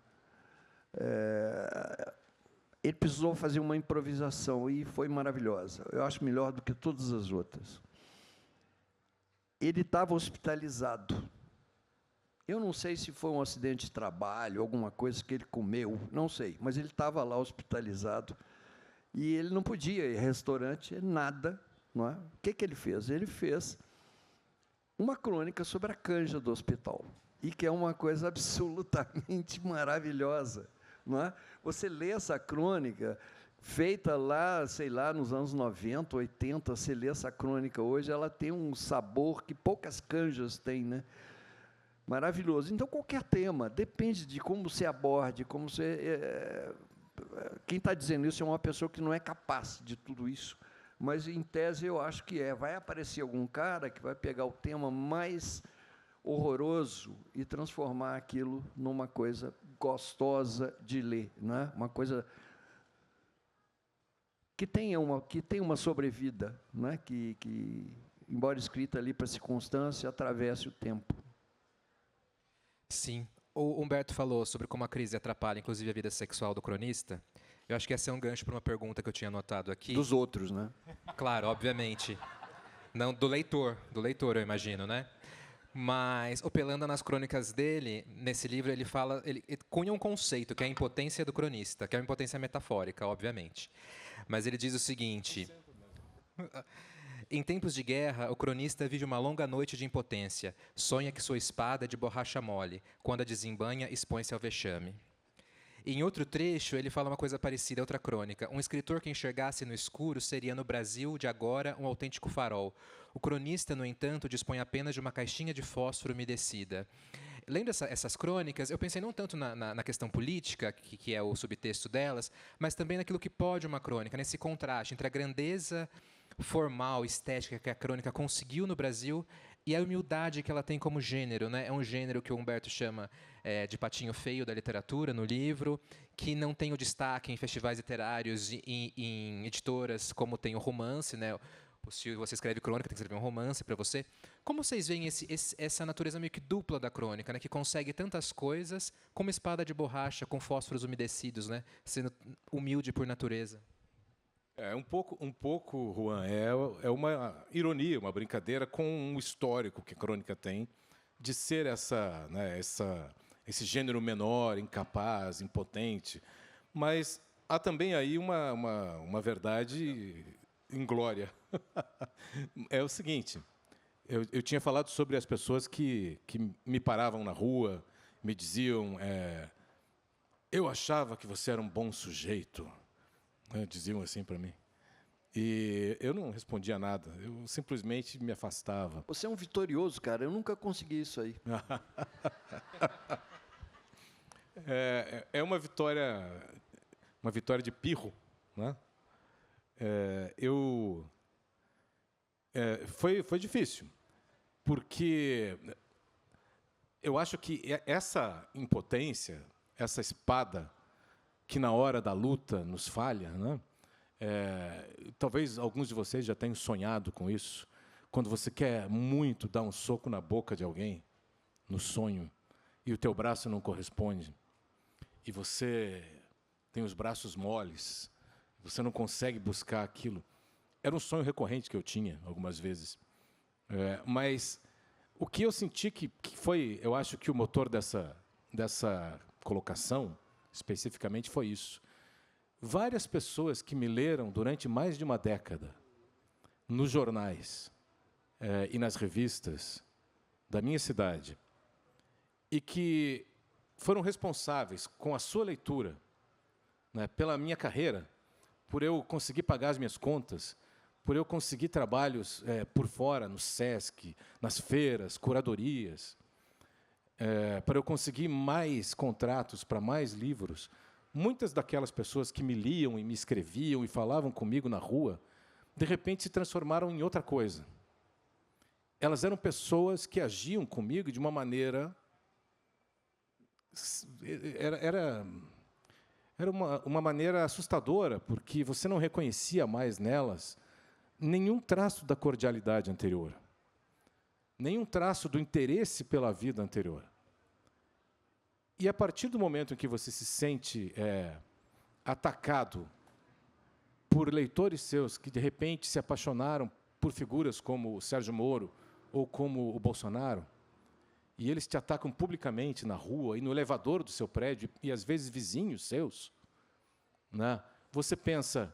ele precisou fazer uma improvisação, e foi maravilhosa. Eu acho melhor do que todas as outras. Ele estava hospitalizado. Eu não sei se foi um acidente de trabalho, alguma coisa que ele comeu, não sei, mas ele estava lá hospitalizado, e ele não podia ir a restaurante, nada. Não é? O que ele fez? Ele fez uma crônica sobre a canja do hospital, e que é uma coisa absolutamente maravilhosa. Não é? Você lê essa crônica, feita lá, sei lá, nos anos 90, 80, você lê essa crônica hoje, ela tem um sabor que poucas canjas têm, né? Maravilhoso. Então, qualquer tema, depende de como você aborde, como você... Quem está dizendo isso é uma pessoa que não é capaz de tudo isso, mas, em tese, eu acho que é. Vai aparecer algum cara que vai pegar o tema mais horroroso e transformar aquilo numa coisa gostosa de ler, né? Uma coisa que tenha uma sobrevida, né? Que, embora escrita ali para circunstância, atravesse o tempo. Sim. O Humberto falou sobre como a crise atrapalha, inclusive, a vida sexual do cronista. Eu acho que esse é um gancho para uma pergunta que eu tinha anotado aqui. Dos outros, né? Claro, obviamente. Não, do leitor, eu imagino, né? Mas, Opelanda, nas crônicas dele, nesse livro, ele cunha um conceito, que é a impotência do cronista, que é uma impotência metafórica, obviamente. Mas ele diz o seguinte: em tempos de guerra, o cronista vive uma longa noite de impotência. Sonha que sua espada é de borracha mole. Quando a desembanha, expõe-se ao vexame. Em outro trecho, ele fala uma coisa parecida, outra crônica. Um escritor que enxergasse no escuro seria, no Brasil de agora, um autêntico farol. O cronista, no entanto, dispõe apenas de uma caixinha de fósforo umedecida. Lendo essas crônicas, eu pensei não tanto na questão política, que é o subtexto delas, mas também naquilo que pode uma crônica, nesse contraste entre a grandeza formal, estética que a crônica conseguiu no Brasil e a humildade que ela tem como gênero, né? É um gênero que o Humberto chama de patinho feio da literatura no livro, que não tem o destaque em festivais literários e em editoras como tem o romance, né? Se você escreve crônica, tem que escrever um romance para você. Como vocês veem essa natureza meio que dupla da crônica, né? Que consegue tantas coisas como espada de borracha com fósforos umedecidos, né? Sendo humilde por natureza? Um pouco, Juan, é uma ironia, uma brincadeira com um histórico que a crônica tem de ser esse gênero menor, incapaz, impotente. Mas há também aí uma verdade inglória. É o seguinte, eu tinha falado sobre as pessoas que me paravam na rua, me diziam, eu achava que você era um bom sujeito. Diziam assim para mim. E eu não respondia nada, eu simplesmente me afastava. Você é um vitorioso, cara, eu nunca consegui isso aí. É uma vitória de pirro, né? Foi difícil, porque eu acho que essa impotência, essa espada que na hora da luta nos falha, né? Talvez alguns de vocês já tenham sonhado com isso, quando você quer muito dar um soco na boca de alguém, no sonho, e o teu braço não corresponde, e você tem os braços moles, você não consegue buscar aquilo. Era um sonho recorrente que eu tinha algumas vezes. Mas o que eu senti que foi, eu acho que o motor dessa colocação, especificamente, foi isso. Várias pessoas que me leram durante mais de uma década, nos jornais e nas revistas da minha cidade, e que foram responsáveis com a sua leitura, né, pela minha carreira, por eu conseguir pagar as minhas contas, por eu conseguir trabalhos por fora, no SESC, nas feiras, curadorias, para eu conseguir mais contratos para mais livros, muitas daquelas pessoas que me liam e me escreviam e falavam comigo na rua, de repente se transformaram em outra coisa. Elas eram pessoas que agiam comigo de uma maneira... Era uma maneira assustadora, porque você não reconhecia mais nelas nenhum traço da cordialidade anterior, nenhum traço do interesse pela vida anterior. E, a partir do momento em que você se sente atacado por leitores seus que, de repente, se apaixonaram por figuras como o Sérgio Moro ou como o Bolsonaro, e eles te atacam publicamente na rua e no elevador do seu prédio, e às vezes vizinhos seus, né? Você pensa,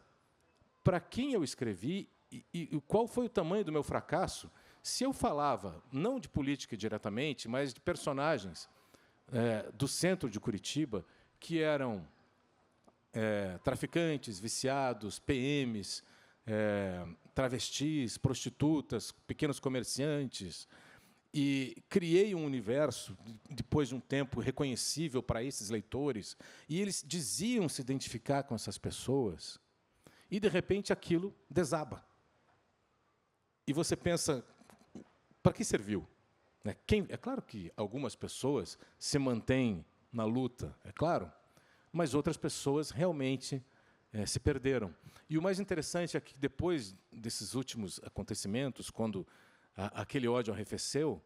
para quem eu escrevi e qual foi o tamanho do meu fracasso se eu falava, não de política diretamente, mas de personagens do centro de Curitiba, que eram traficantes, viciados, PMs, travestis, prostitutas, pequenos comerciantes, e criei um universo, depois de um tempo, reconhecível para esses leitores, e eles diziam se identificar com essas pessoas, e, de repente, aquilo desaba. E você pensa, para que serviu? É claro que algumas pessoas se mantêm na luta, é claro, mas outras pessoas realmente se perderam. E o mais interessante é que, depois desses últimos acontecimentos, quando aquele ódio arrefeceu,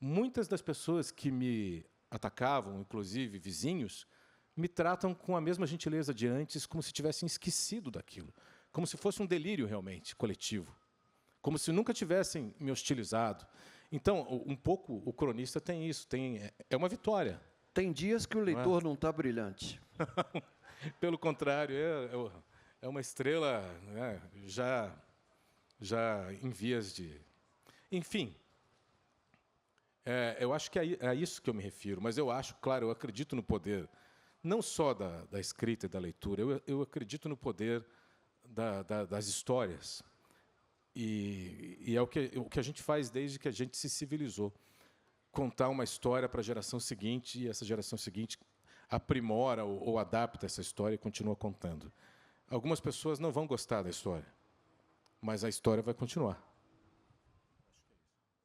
muitas das pessoas que me atacavam, inclusive vizinhos, me tratam com a mesma gentileza de antes, como se tivessem esquecido daquilo, como se fosse um delírio realmente coletivo, como se nunca tivessem me hostilizado. Então, um pouco o cronista tem isso, é uma vitória. Tem dias que o leitor não está brilhante. Pelo contrário, é uma estrela, né, já em vias de... Enfim, eu acho que é a isso que eu me refiro, mas eu acho, claro, eu acredito no poder, não só da escrita e da leitura, eu acredito no poder das histórias. E é o que a gente faz desde que a gente se civilizou. Contar uma história para a geração seguinte, e essa geração seguinte aprimora ou adapta essa história e continua contando. Algumas pessoas não vão gostar da história, mas a história vai continuar.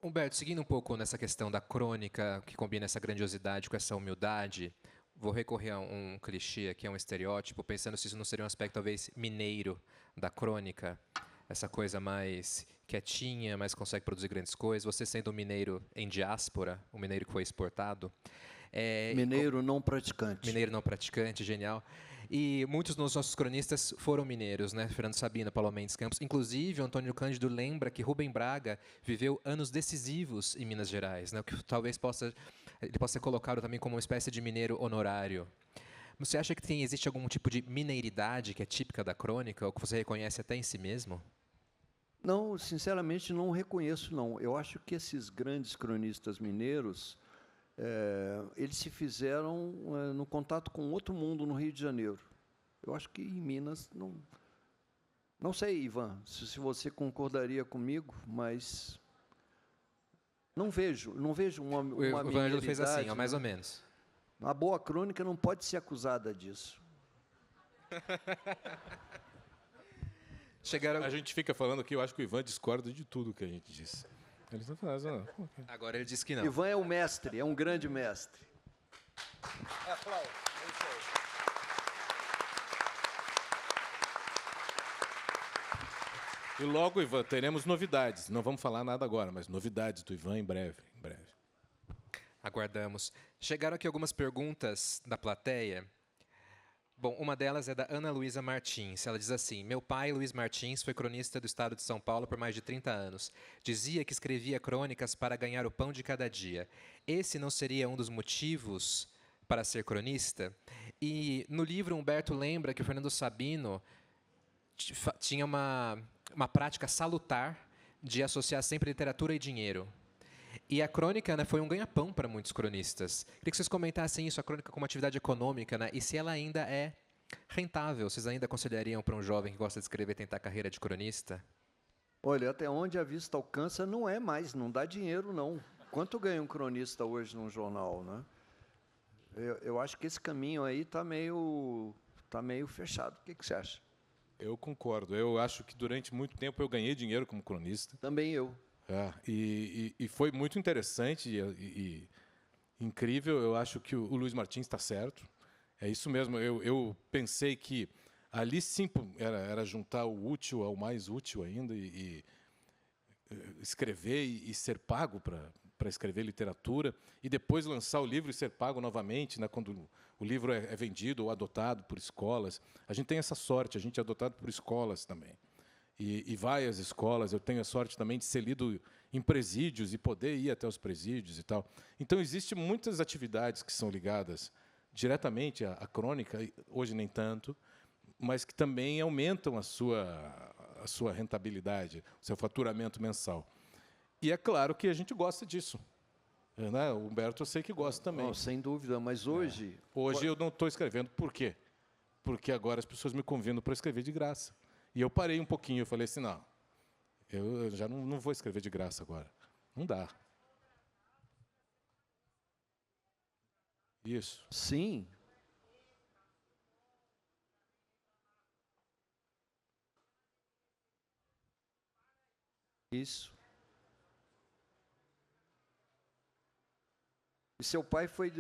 Humberto, seguindo um pouco nessa questão da crônica, que combina essa grandiosidade com essa humildade, vou recorrer a um clichê aqui, a um estereótipo, pensando se isso não seria um aspecto talvez mineiro da crônica, essa coisa mais quietinha, mas consegue produzir grandes coisas. Você sendo um mineiro em diáspora, um mineiro que foi exportado. Mineiro não praticante. Mineiro não praticante, genial. E muitos dos nossos cronistas foram mineiros, né? Fernando Sabina, Paulo Mendes Campos. Inclusive, o Antônio Cândido lembra que Rubem Braga viveu anos decisivos em Minas Gerais, né? O que talvez ele possa ser colocado também como uma espécie de mineiro honorário. Você acha que existe algum tipo de mineiridade que é típica da crônica, ou que você reconhece até em si mesmo? Não, sinceramente, não reconheço, não. Eu acho que esses grandes cronistas mineiros, eles se fizeram no contato com outro mundo no Rio de Janeiro. Eu acho que em Minas, não sei, Ivan, se você concordaria comigo, mas não vejo uma mineiridade. O Ivan fez assim, ó, mais ou menos. Uma boa crônica não pode ser acusada disso. A gente fica falando que eu acho que o Ivan discorda de tudo que a gente disse. Ele está falando, agora ele disse que não. Ivan é um mestre, é um grande mestre. E logo, Ivan, teremos novidades. Não vamos falar nada agora, mas novidades do Ivan em breve. Aguardamos. Chegaram aqui algumas perguntas da plateia. Bom, uma delas é da Ana Luísa Martins. Ela diz assim: meu pai, Luiz Martins, foi cronista do estado de São Paulo por mais de 30 anos. Dizia que escrevia crônicas para ganhar o pão de cada dia. Esse não seria um dos motivos para ser cronista? E no livro, Humberto lembra que o Fernando Sabino tinha uma prática salutar de associar sempre literatura e dinheiro. E a crônica, né, foi um ganha-pão para muitos cronistas. Queria que vocês comentassem isso, a crônica como atividade econômica, né, e se ela ainda é Rentável, vocês ainda aconselhariam para um jovem que gosta de escrever tentar a carreira de cronista? Olha, até onde a vista alcança não é mais, não dá dinheiro, não. Quanto ganha um cronista hoje num jornal, né? Eu acho que esse caminho aí está meio fechado. O que você acha? Eu concordo. Eu acho que durante muito tempo eu ganhei dinheiro como cronista. Também eu. E foi muito interessante e incrível. Eu acho que o Luiz Martins está certo. É isso mesmo. Eu pensei que ali sim era juntar o útil ao mais útil ainda e escrever e ser pago para escrever literatura e depois lançar o livro e ser pago novamente, né, quando o livro é vendido ou adotado por escolas. A gente tem essa sorte, a gente é adotado por escolas também. E várias escolas, eu tenho a sorte também de ser lido em presídios e poder ir até os presídios e tal. Então, existem muitas atividades que são ligadas diretamente à crônica, hoje nem tanto, mas que também aumentam a sua rentabilidade, o seu faturamento mensal. E é claro que a gente gosta disso. Né? O Humberto eu sei que gosta também. Não, sem dúvida, mas hoje... Hoje eu não estou escrevendo. Por quê? Porque agora as pessoas me convidam para escrever de graça. E eu parei um pouquinho, eu falei assim, não, eu já não vou escrever de graça agora. Não dá. Isso. Sim. Isso. E seu pai foi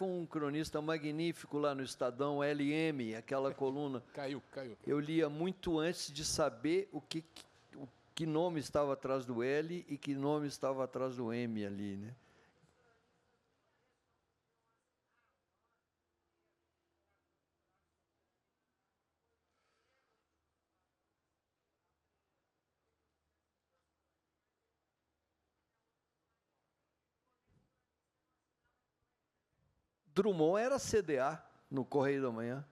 um cronista magnífico lá no Estadão, LM, aquela coluna. Caiu. Eu lia muito antes de saber que nome estava atrás do L e que nome estava atrás do M ali, né? Drummond era CDA no Correio da Manhã.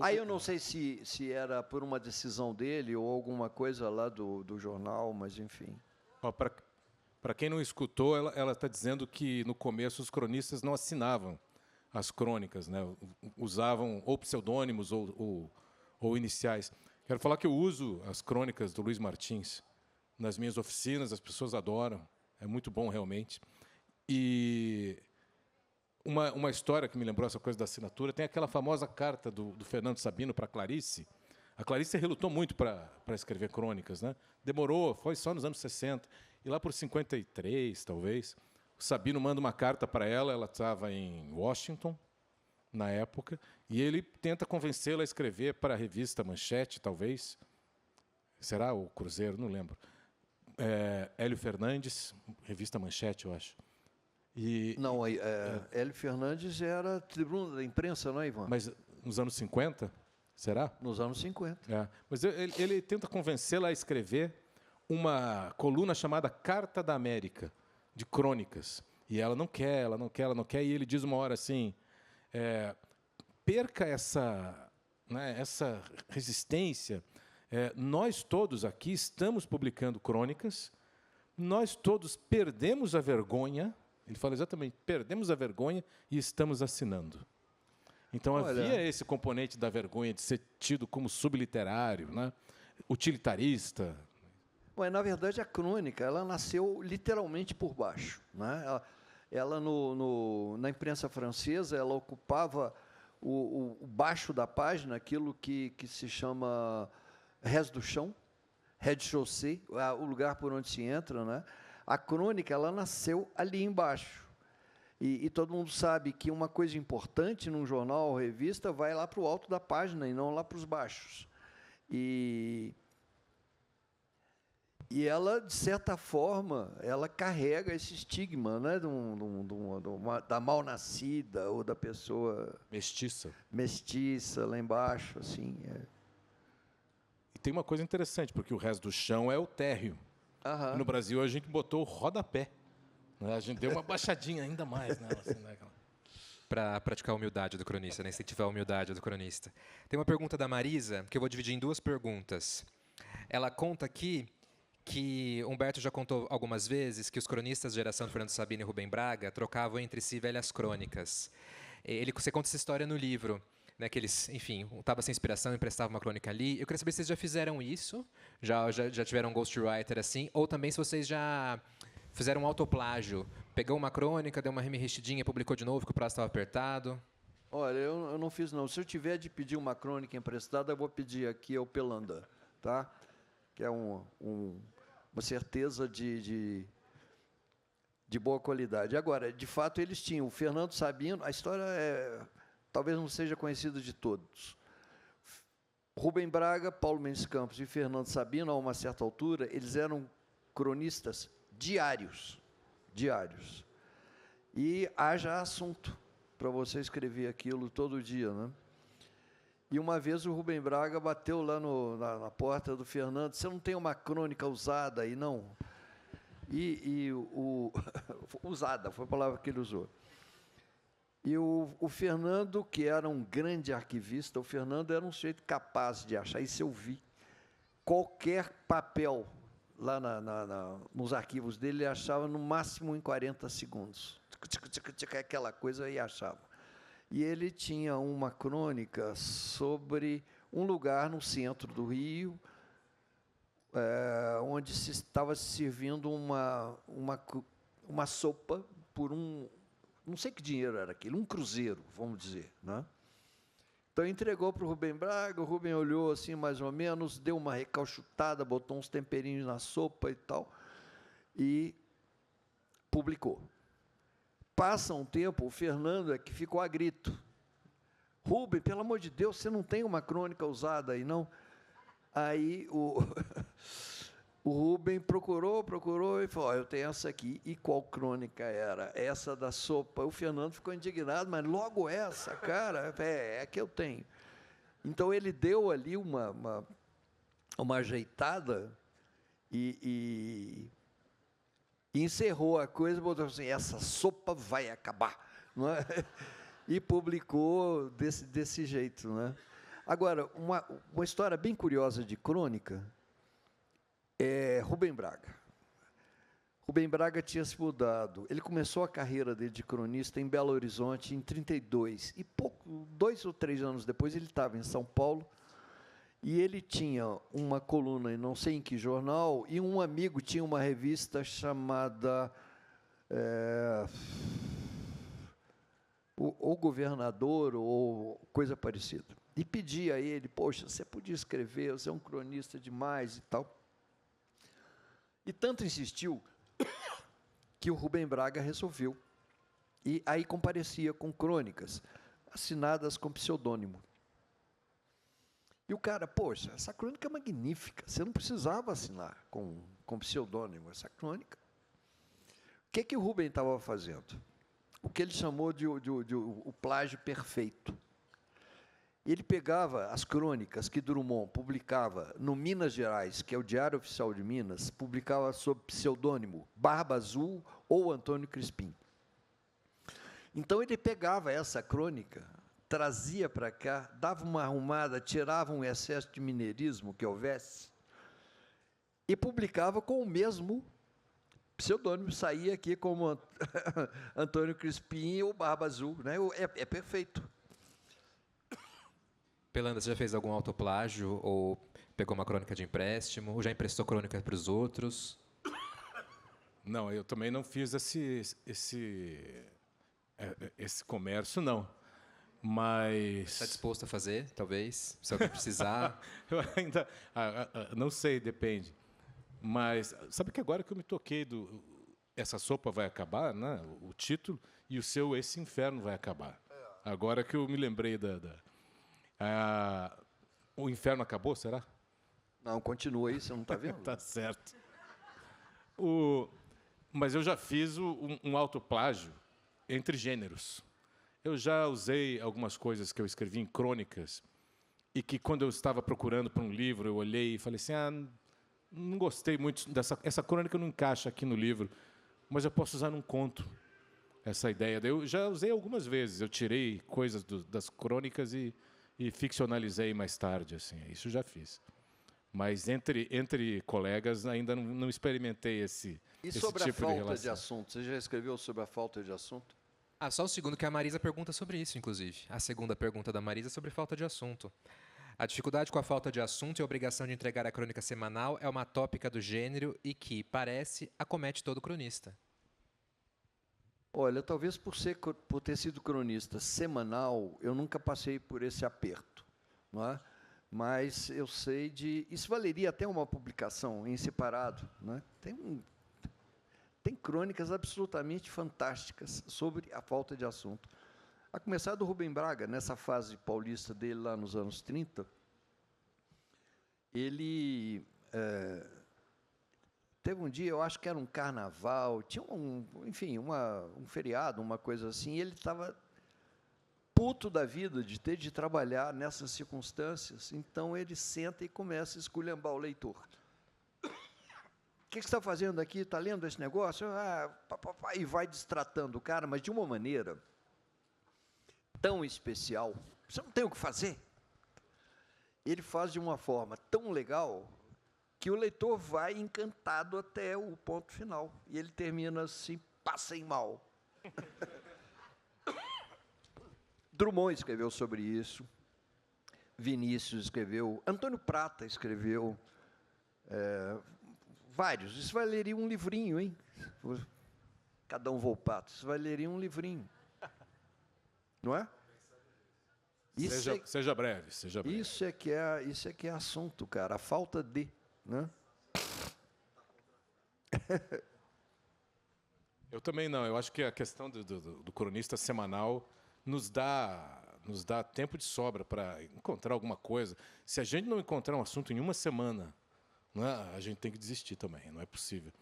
Aí eu não sei se era por uma decisão dele ou alguma coisa lá do jornal, mas enfim. Para quem não escutou, ela está dizendo que no começo os cronistas não assinavam as crônicas, né? Usavam ou pseudônimos ou iniciais. Quero falar que eu uso as crônicas do Luiz Martins nas minhas oficinas, as pessoas adoram, é muito bom realmente. E uma história que me lembrou essa coisa da assinatura, tem aquela famosa carta do Fernando Sabino para a Clarice. A Clarice relutou muito para escrever crônicas, né? Demorou, foi só nos anos 60. E lá por 53, talvez, o Sabino manda uma carta para ela, ela estava em Washington, na época, e ele tenta convencê-la a escrever para a revista Manchete, talvez. Será o Cruzeiro? Não lembro. Hélio Fernandes, revista Manchete, eu acho. Não, Hélio Fernandes era tribuna da imprensa, não é, Ivan? Mas nos anos 50, será? Nos anos 50. Mas ele tenta convencê-la a escrever uma coluna chamada Carta da América, de crônicas. E ela não quer, e ele diz uma hora assim, perca essa resistência. Nós todos aqui estamos publicando crônicas, nós todos perdemos a vergonha. Ele fala exatamente, perdemos a vergonha e estamos assinando. Então, havia esse componente da vergonha de ser tido como subliterário, né? Utilitarista. Bom, na verdade, a crônica ela nasceu literalmente por baixo, né? Ela na imprensa francesa, ela ocupava o baixo da página, aquilo que se chama res do chão, rez-de-chaussée, o lugar por onde se entra, né? A crônica ela nasceu ali embaixo. E todo mundo sabe que uma coisa importante num jornal ou revista vai lá para o alto da página e não lá para os baixos. E ela, de certa forma, ela carrega esse estigma, né, da mal-nascida ou da pessoa... Mestiça, lá embaixo, assim. E tem uma coisa interessante, porque o resto do chão é o térreo. No Brasil, a gente botou o rodapé. Né? A gente deu uma baixadinha ainda mais. Né? Assim, né? Para praticar a humildade do cronista, né? Incentivar a humildade do cronista. Tem uma pergunta da Marisa, que eu vou dividir em duas perguntas. Ela conta aqui que Humberto já contou algumas vezes que os cronistas da geração de Fernando Sabino e Rubem Braga trocavam entre si velhas crônicas. Você conta essa história no livro, né, que eles, enfim, estava sem inspiração, emprestava uma crônica ali. Eu queria saber se vocês já fizeram isso, já tiveram um ghostwriter assim, ou também se vocês já fizeram um autoplágio. Pegou uma crônica, deu uma remexidinha, publicou de novo, que o prazo estava apertado. Olha, eu não fiz, não. Se eu tiver de pedir uma crônica emprestada, eu vou pedir aqui ao Pelanda, tá? Que é uma certeza de boa qualidade. Agora, de fato, eles tinham. O Fernando Sabino, a história talvez não seja conhecida de todos. Rubem Braga, Paulo Mendes Campos e Fernando Sabino, a uma certa altura, eles eram cronistas diários. Diários. E haja assunto para você escrever aquilo todo dia, né? E uma vez o Rubem Braga bateu lá na porta do Fernando, você não tem uma crônica usada aí, não? Usada, foi a palavra que ele usou. E o Fernando, que era um grande arquivista, o Fernando era um sujeito capaz de achar, isso eu vi. Qualquer papel lá nos arquivos dele, ele achava no máximo em 40 segundos. Aquela coisa e achava. E ele tinha uma crônica sobre um lugar no centro do Rio, onde se estava se servindo uma sopa por não sei que dinheiro era aquilo, um cruzeiro, vamos dizer, né? Então, entregou para o Rubem Braga, o Rubem olhou assim, mais ou menos, deu uma recalchutada, botou uns temperinhos na sopa e tal, e publicou. Passa um tempo, o Fernando é que ficou a grito. Rubem, pelo amor de Deus, você não tem uma crônica usada aí, não? Aí o Rubem procurou e falou, eu tenho essa aqui. E qual crônica era? Essa da sopa. O Fernando ficou indignado, mas logo essa, cara, é que eu tenho. Então, ele deu ali uma ajeitada e encerrou a coisa, botou assim, essa sopa vai acabar, não é? E publicou desse jeito, né? Agora, uma história bem curiosa de crônica é Rubem Braga. Rubem Braga tinha se mudado. Ele começou a carreira dele de cronista em Belo Horizonte em 32 e 2 ou 3 anos depois ele estava em São Paulo. E ele tinha uma coluna em não sei em que jornal, e um amigo tinha uma revista chamada O Governador, ou coisa parecida. E pedia a ele, poxa, você podia escrever, você é um cronista demais e tal. E tanto insistiu que o Rubem Braga resolveu. E aí comparecia com crônicas, assinadas com pseudônimo. E o cara, poxa, essa crônica é magnífica, você não precisava assinar com pseudônimo essa crônica. O que o Rubem estava fazendo? O que ele chamou de o plágio perfeito. Ele pegava as crônicas que Drummond publicava no Minas Gerais, que é o Diário Oficial de Minas, publicava sob pseudônimo Barba Azul ou Antônio Crispim. Então, ele pegava essa crônica, trazia para cá, dava uma arrumada, tirava um excesso de mineirismo que houvesse e publicava com o mesmo pseudônimo, saía aqui como Antônio Crispim ou Barba Azul, né? É perfeito. Pelanda, você já fez algum autoplágio ou pegou uma crônica de empréstimo, ou já emprestou crônica para os outros? Não, eu também não fiz esse comércio, não. Mas... Está disposto a fazer, talvez, se alguém precisar? Eu ainda... não sei, depende. Mas sabe que agora que eu me toquei essa sopa vai acabar, né? O título, e o seu Esse Inferno vai acabar. Agora que eu me lembrei o inferno acabou, será? Não, continua aí, você não está vendo? Tá certo. Mas eu já fiz um autoplágio entre gêneros. Eu já usei algumas coisas que eu escrevi em crônicas e que, quando eu estava procurando para um livro, eu olhei e falei assim, não gostei muito essa crônica não encaixa aqui no livro, mas eu posso usar num conto essa ideia. Eu já usei algumas vezes, eu tirei coisas das crônicas e ficcionalizei mais tarde, assim, isso já fiz. Mas entre colegas ainda não experimentei esse E esse sobre tipo a de falta de relação. assunto? Você já escreveu sobre a falta de assunto? Ah, só um segundo que a Marisa pergunta sobre isso, inclusive. A segunda pergunta da Marisa é sobre falta de assunto. A dificuldade com a falta de assunto e a obrigação de entregar a crônica semanal é uma tópica do gênero e que, parece, acomete todo cronista. Olha, talvez por ter sido cronista semanal, eu nunca passei por esse aperto, não é? Mas eu sei de... Isso valeria até uma publicação em separado, não é? Tem crônicas absolutamente fantásticas sobre a falta de assunto. A começar do Rubem Braga, nessa fase paulista dele lá nos anos 30, ele teve um dia, eu acho que era um carnaval, tinha enfim, um feriado, uma coisa assim, e ele estava puto da vida de ter de trabalhar nessas circunstâncias, então ele senta e começa a esculhambar o leitor. O que você está fazendo aqui? Está lendo esse negócio? E vai destratando o cara, mas de uma maneira tão especial. Você não tem o que fazer. Ele faz de uma forma tão legal que o leitor vai encantado até o ponto final. E ele termina assim, passem mal. Drummond escreveu sobre isso. Vinícius escreveu. Antônio Prata escreveu. Vários. Isso valeria um livrinho, hein? Cada um Volpato. Isso valeria um livrinho. Não é? Seja breve, seja breve. Isso é que é assunto, cara. A falta de, né? Eu também não. Eu acho que a questão do cronista semanal nos dá tempo de sobra para encontrar alguma coisa. Se a gente não encontrar um assunto em uma semana, não é? A gente tem que desistir também, não é possível.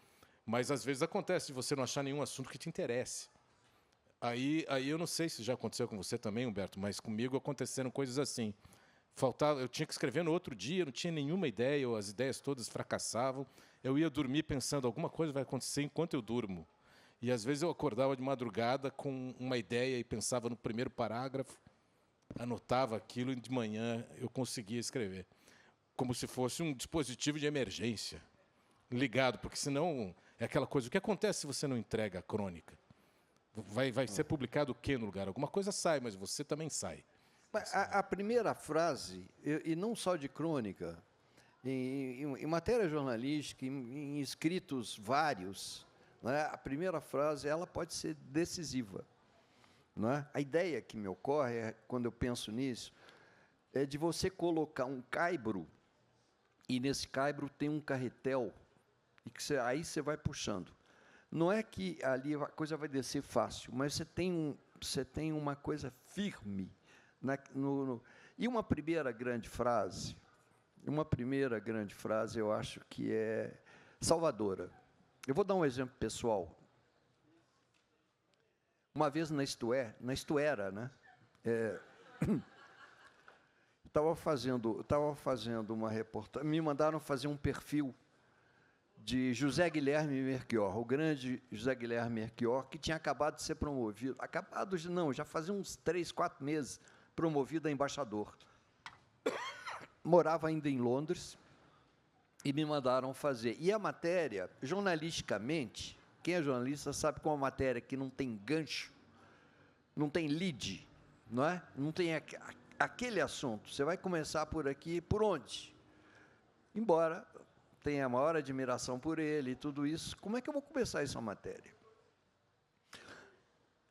Mas, às vezes, acontece de você não achar nenhum assunto que te interesse. Aí eu não sei se já aconteceu com você também, Humberto, mas comigo aconteceram coisas assim. Eu tinha que escrever no outro dia, não tinha nenhuma ideia, ou as ideias todas fracassavam. Eu ia dormir pensando, alguma coisa vai acontecer enquanto eu durmo. E, às vezes, eu acordava de madrugada com uma ideia e pensava no primeiro parágrafo, anotava aquilo e, de manhã, eu conseguia escrever. Como se fosse um dispositivo de emergência ligado, porque, senão, é aquela coisa. O que acontece se você não entrega a crônica? Vai ser publicado o quê no lugar? Alguma coisa sai, mas você também sai. Mas a primeira frase, e não só de crônica, em matéria jornalística, em escritos vários, não é? A primeira frase ela pode ser decisiva. Não é? A ideia que me ocorre, quando eu penso nisso, é de você colocar um caibro, e nesse caibro tem um carretel, e que aí você vai puxando. Não é que ali a coisa vai descer fácil, mas você tem uma coisa firme. E uma primeira grande frase, eu acho que é salvadora. Eu vou dar um exemplo pessoal. Uma vez na Isto-Era, né? Estava fazendo uma reportagem, me mandaram fazer um perfil de José Guilherme Melchior, o grande José Guilherme Melchior, que tinha acabado de ser promovido, já fazia uns 3, 4 meses, promovido a embaixador. Morava ainda em Londres, e me mandaram fazer. E a matéria, jornalisticamente, quem é jornalista sabe que uma matéria que não tem gancho, não tem lead, não é? Não tem aquele assunto. Você vai começar por aqui, por onde? Embora tenha a maior admiração por ele e tudo isso, como é que eu vou começar essa matéria?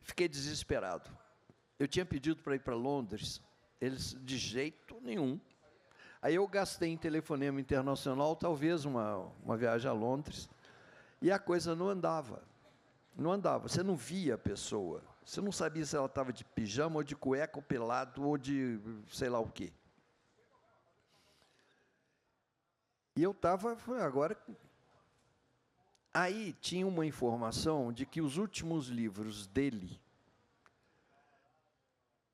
Fiquei desesperado. Eu tinha pedido para ir para Londres, eles de jeito nenhum. Aí eu gastei em telefonema internacional, talvez uma viagem a Londres, e a coisa não andava. Não andava, você não via a pessoa. Você não sabia se ela estava de pijama, ou de cueca, ou pelado, ou de sei lá o quê. E eu estava, agora... Aí tinha uma informação de que os últimos livros dele,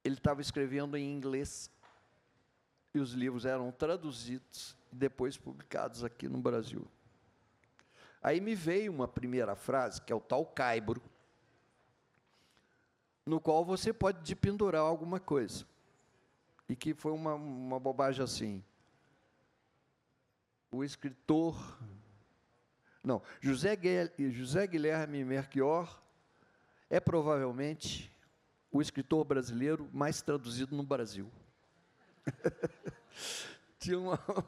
ele estava escrevendo em inglês, e os livros eram traduzidos e depois publicados aqui no Brasil. Aí me veio uma primeira frase, que é o tal caibro, no qual você pode dependurar alguma coisa. E que foi uma bobagem assim. o escritor... Não, José Guilherme Melchior é provavelmente o escritor brasileiro mais traduzido no Brasil. Tinha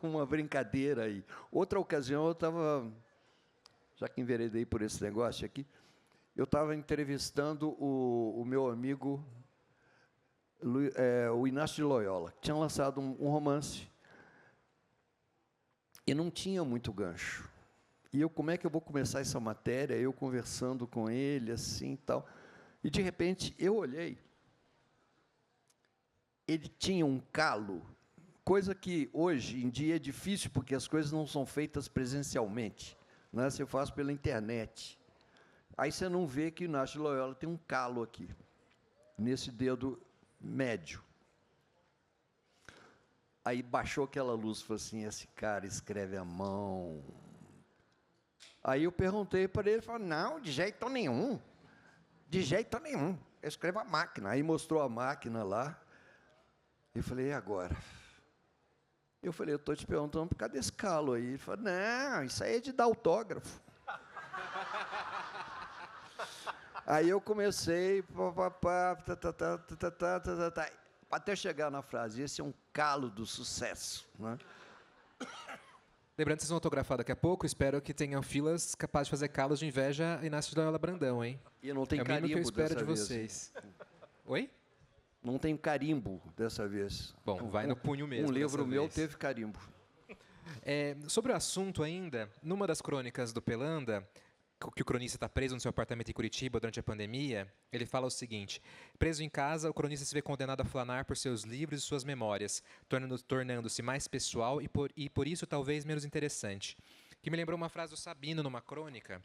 uma brincadeira aí. Outra ocasião, eu estava, já que enveredei por esse negócio aqui, eu estava entrevistando o meu amigo, o Inácio de Loyola, que tinha lançado um romance e não tinha muito gancho. E eu, como é que eu vou começar essa matéria? Eu conversando com ele, assim, tal. E, de repente, eu olhei. Ele tinha um calo, coisa que, hoje em dia, é difícil, porque as coisas não são feitas presencialmente, né? Você faz pela internet. Aí você não vê que o Inácio de Loyola tem um calo aqui, nesse dedo médio. Aí baixou aquela luz e falou assim, esse cara escreve à mão. Aí eu perguntei para ele, ele falou, não, de jeito nenhum, eu escrevo à máquina. Aí mostrou a máquina lá, eu falei, e agora? Eu falei, eu estou te perguntando por causa desse calo aí. Ele falou, não, isso aí é de dar autógrafo. Aí eu comecei, até chegar na frase, esse é um calo do sucesso, né? Lembrando que vocês vão autografar daqui a pouco, espero que tenham filas capazes de fazer calos de inveja a Inácio de Loyola Brandão, hein? E não tem é o mínimo carimbo que eu espero de dessa vez. vocês. Oi? Não tem carimbo dessa vez. Bom, vai no punho mesmo. Um livro meu vez. teve carimbo. Sobre o assunto ainda, numa das crônicas do Pelanda, que o cronista está preso no seu apartamento em Curitiba durante a pandemia, ele fala o seguinte: preso em casa, o cronista se vê condenado a flanar por seus livros e suas memórias, tornando-se mais pessoal e por isso talvez menos interessante. Que me lembrou uma frase do Sabino numa crônica,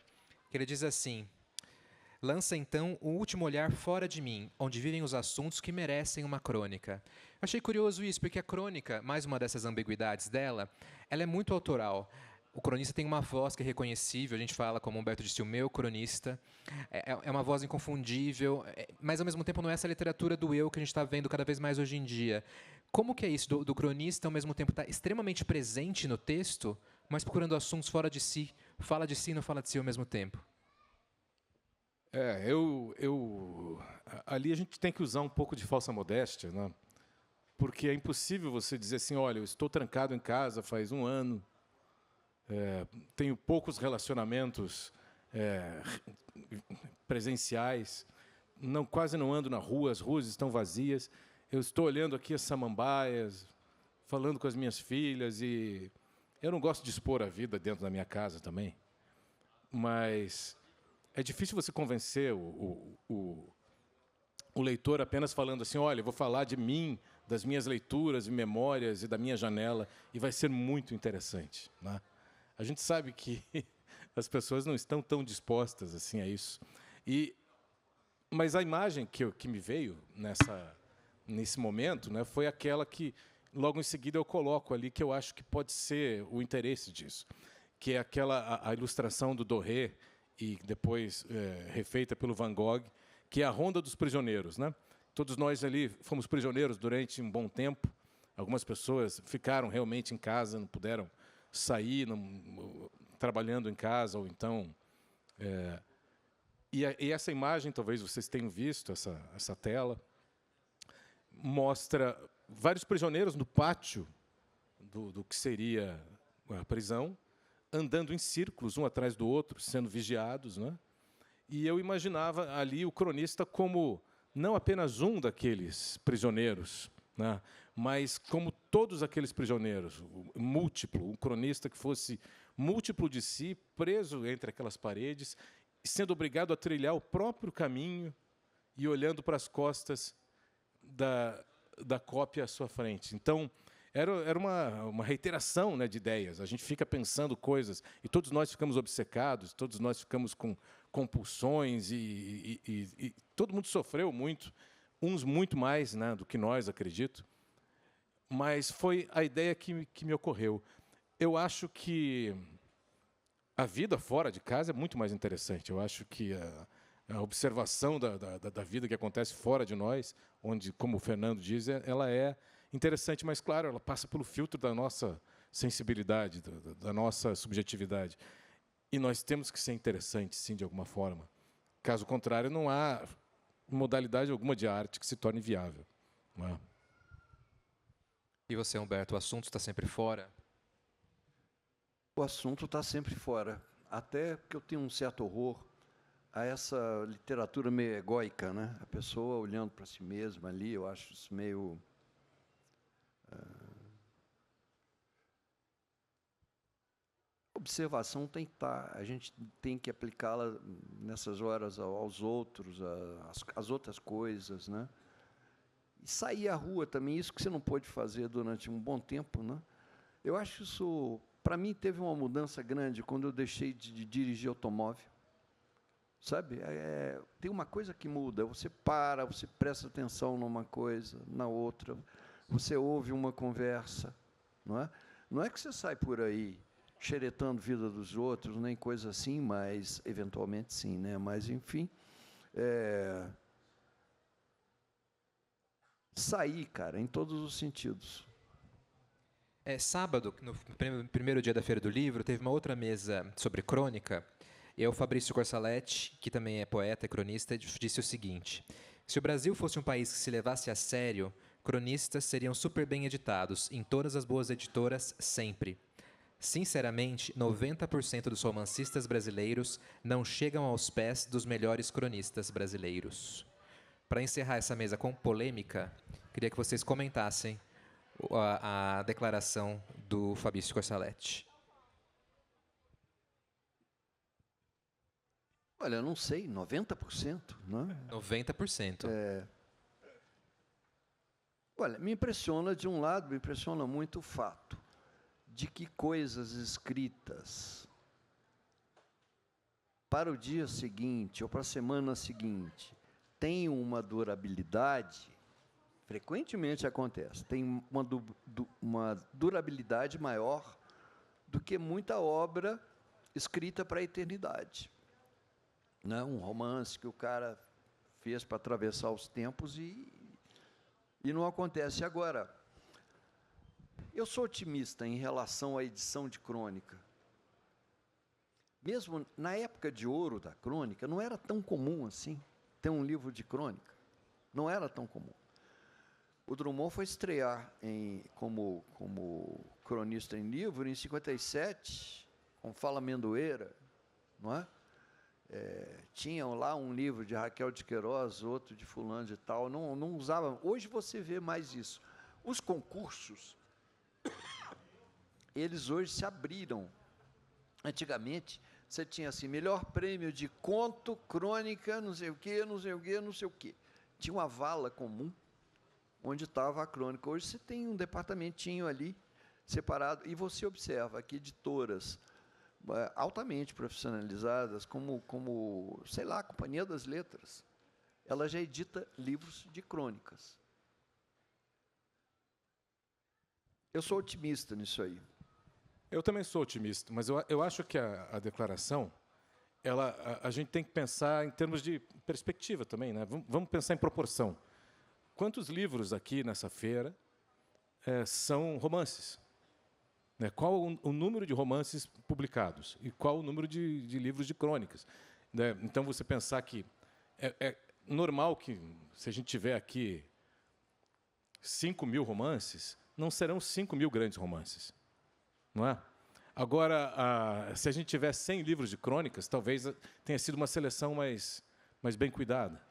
que ele diz assim: lança então o último olhar fora de mim, onde vivem os assuntos que merecem uma crônica. Eu achei curioso isso, porque a crônica, mais uma dessas ambiguidades dela, ela é muito autoral. O cronista tem uma voz que é reconhecível, a gente fala, como Humberto disse, o meu cronista. É uma voz inconfundível, mas, ao mesmo tempo, não é essa literatura do eu que a gente está vendo cada vez mais hoje em dia. Como que é isso do cronista, ao mesmo tempo, estar extremamente presente no texto, mas procurando assuntos fora de si, fala de si e não fala de si ao mesmo tempo? Ali a gente tem que usar um pouco de falsa modéstia, né? Porque é impossível você dizer assim, olha, eu estou trancado em casa faz 1 ano, tenho poucos relacionamentos presenciais, quase não ando na rua, as ruas estão vazias, eu estou olhando aqui as samambaias, falando com as minhas filhas, e eu não gosto de expor a vida dentro da minha casa também, mas é difícil você convencer o leitor apenas falando assim, olha, eu vou falar de mim, das minhas leituras e memórias e da minha janela, e vai ser muito interessante, né? A gente sabe que as pessoas não estão tão dispostas assim a isso. Mas a imagem que me veio nesse momento, né, foi aquela que, logo em seguida, eu coloco ali, que eu acho que pode ser o interesse disso, que é a ilustração do Doré, e depois refeita pelo Van Gogh, que é a Ronda dos Prisioneiros, né? Todos nós ali fomos prisioneiros durante um bom tempo. Algumas pessoas ficaram realmente em casa, não puderam sair, trabalhando em casa, ou então... E essa imagem, talvez vocês tenham visto, essa tela, mostra vários prisioneiros no pátio do que seria a prisão, andando em círculos, um atrás do outro, sendo vigiados, né? E eu imaginava ali o cronista como não apenas um daqueles prisioneiros, né, mas como todos aqueles prisioneiros, múltiplo, um cronista que fosse múltiplo de si, preso entre aquelas paredes, sendo obrigado a trilhar o próprio caminho e olhando para as costas da cópia à sua frente. Então, era uma reiteração, né, de ideias. A gente fica pensando coisas, e todos nós ficamos obcecados, todos nós ficamos com compulsões, e todo mundo sofreu muito, uns muito mais, né, do que nós, acredito. Mas foi a ideia que me ocorreu. Eu acho que a vida fora de casa é muito mais interessante. Eu acho que a observação da vida que acontece fora de nós, onde, como o Fernando diz, ela é interessante, mas, claro, ela passa pelo filtro da nossa sensibilidade, da nossa subjetividade. E nós temos que ser interessantes, sim, de alguma forma. Caso contrário, não há modalidade alguma de arte que se torne viável. Não é? E você, Humberto, o assunto está sempre fora? O assunto está sempre fora. Até porque eu tenho um certo horror a essa literatura meio egóica, né? A pessoa olhando para si mesma ali, eu acho isso meio... observação tem que estar, a gente tem que aplicá-la nessas horas aos outros, às outras coisas, né? E sair à rua também, isso que você não pôde fazer durante um bom tempo, né? Eu acho isso, para mim, teve uma mudança grande quando eu deixei de dirigir automóvel. Sabe? Tem uma coisa que muda, você para, você presta atenção numa coisa, na outra, você ouve uma conversa, não é? Não é que você sai por aí xeretando a vida dos outros, nem coisa assim, mas, eventualmente, sim, né? Mas, enfim, sair, cara, em todos os sentidos. Sábado, no primeiro dia da Feira do Livro, teve uma outra mesa sobre crônica, e o Fabrício Corsaletti, que também é poeta e cronista, disse o seguinte: se o Brasil fosse um país que se levasse a sério, cronistas seriam super bem editados, em todas as boas editoras, sempre. Sinceramente, 90% dos romancistas brasileiros não chegam aos pés dos melhores cronistas brasileiros. Para encerrar essa mesa com polêmica, queria que vocês comentassem a declaração do Fabrício Corsaletti. Olha, eu não sei, 90%, não é? 90%. Olha, me impressiona, de um lado, me impressiona muito o fato de que coisas escritas para o dia seguinte ou para a semana seguinte têm uma durabilidade, frequentemente acontece, tem uma durabilidade maior do que muita obra escrita para a eternidade. Né? Um romance que o cara fez para atravessar os tempos e não acontece agora. Eu sou otimista em relação à edição de crônica. Mesmo na época de ouro da crônica, não era tão comum assim ter um livro de crônica. Não era tão comum. O Drummond foi estrear como cronista em livro em 57, com Fala Amendoeira, não é? Tinham lá um livro de Raquel de Queiroz, outro de fulano de tal, não usavam. Hoje você vê mais isso. Os concursos, eles hoje se abriram. Antigamente, você tinha assim, melhor prêmio de conto, crônica, não sei o quê, não sei o quê, não sei o quê. Tinha uma vala comum, onde estava a crônica. Hoje você tem um departamentinho ali, separado, e você observa que editoras altamente profissionalizadas, como, sei lá, a Companhia das Letras, ela já edita livros de crônicas. Eu sou otimista nisso aí. Eu também sou otimista, mas eu acho que a declaração, a gente tem que pensar em termos de perspectiva também, né? Vamos pensar em proporção. Quantos livros aqui nessa feira são romances? Né? Qual o número de romances publicados? E qual o número de livros de crônicas? Né? Então, você pensar que é normal que, se a gente tiver aqui 5.000 romances, não serão 5.000 grandes romances. Não é? Agora, se a gente tiver 100 livros de crônicas, talvez tenha sido uma seleção mais bem cuidada.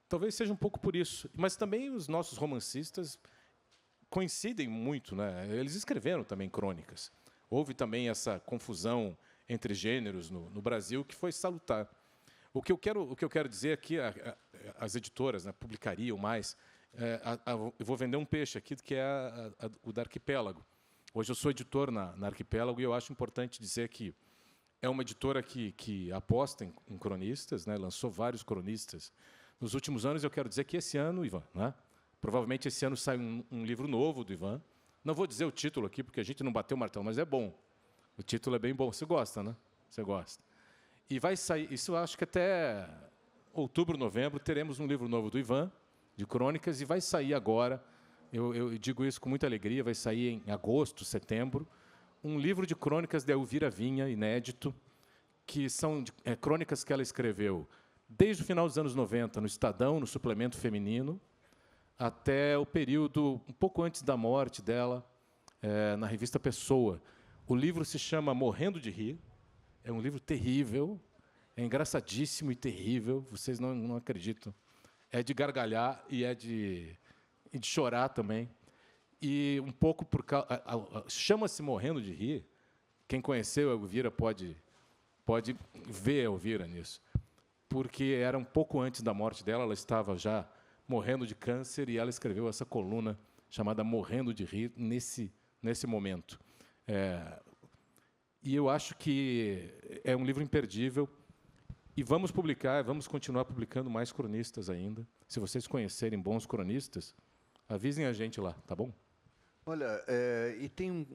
Talvez seja um pouco por isso. Mas também os nossos romancistas coincidem muito, né? Eles escreveram também crônicas. Houve também essa confusão entre gêneros no Brasil que foi salutar. O que eu quero dizer aqui, as editoras, né, publicariam mais. Eu vou vender um peixe aqui, que é o da Arquipélago. Hoje eu sou editor na Arquipélago e eu acho importante dizer que é uma editora que aposta em cronistas, né, lançou vários cronistas. Nos últimos anos, eu quero dizer que esse ano, Ivan, né, provavelmente esse ano sai um livro novo do Ivan. Não vou dizer o título aqui, porque a gente não bateu o martelo, mas é bom. O título é bem bom. Você gosta, né? Você gosta. E vai sair, isso eu acho que até outubro, novembro, teremos um livro novo do Ivan, de crônicas, e vai sair agora eu digo isso com muita alegria, vai sair em agosto, setembro, um livro de crônicas da Elvira Vinha, inédito, que são crônicas que ela escreveu desde o final dos anos 90, no Estadão, no suplemento feminino, até o período um pouco antes da morte dela, na revista Pessoa. O livro se chama Morrendo de Rir, é um livro terrível, é engraçadíssimo e terrível, vocês não acreditam. É de gargalhar e é de chorar também. E um pouco por causa... Chama-se Morrendo de Rir. Quem conheceu a Elvira pode ver a Elvira nisso. Porque era um pouco antes da morte dela, ela estava já morrendo de câncer e ela escreveu essa coluna chamada Morrendo de Rir nesse momento. E eu acho que é um livro imperdível. E vamos continuar publicando mais cronistas ainda. Se vocês conhecerem bons cronistas, avisem a gente lá, tá bom? Olha, e tem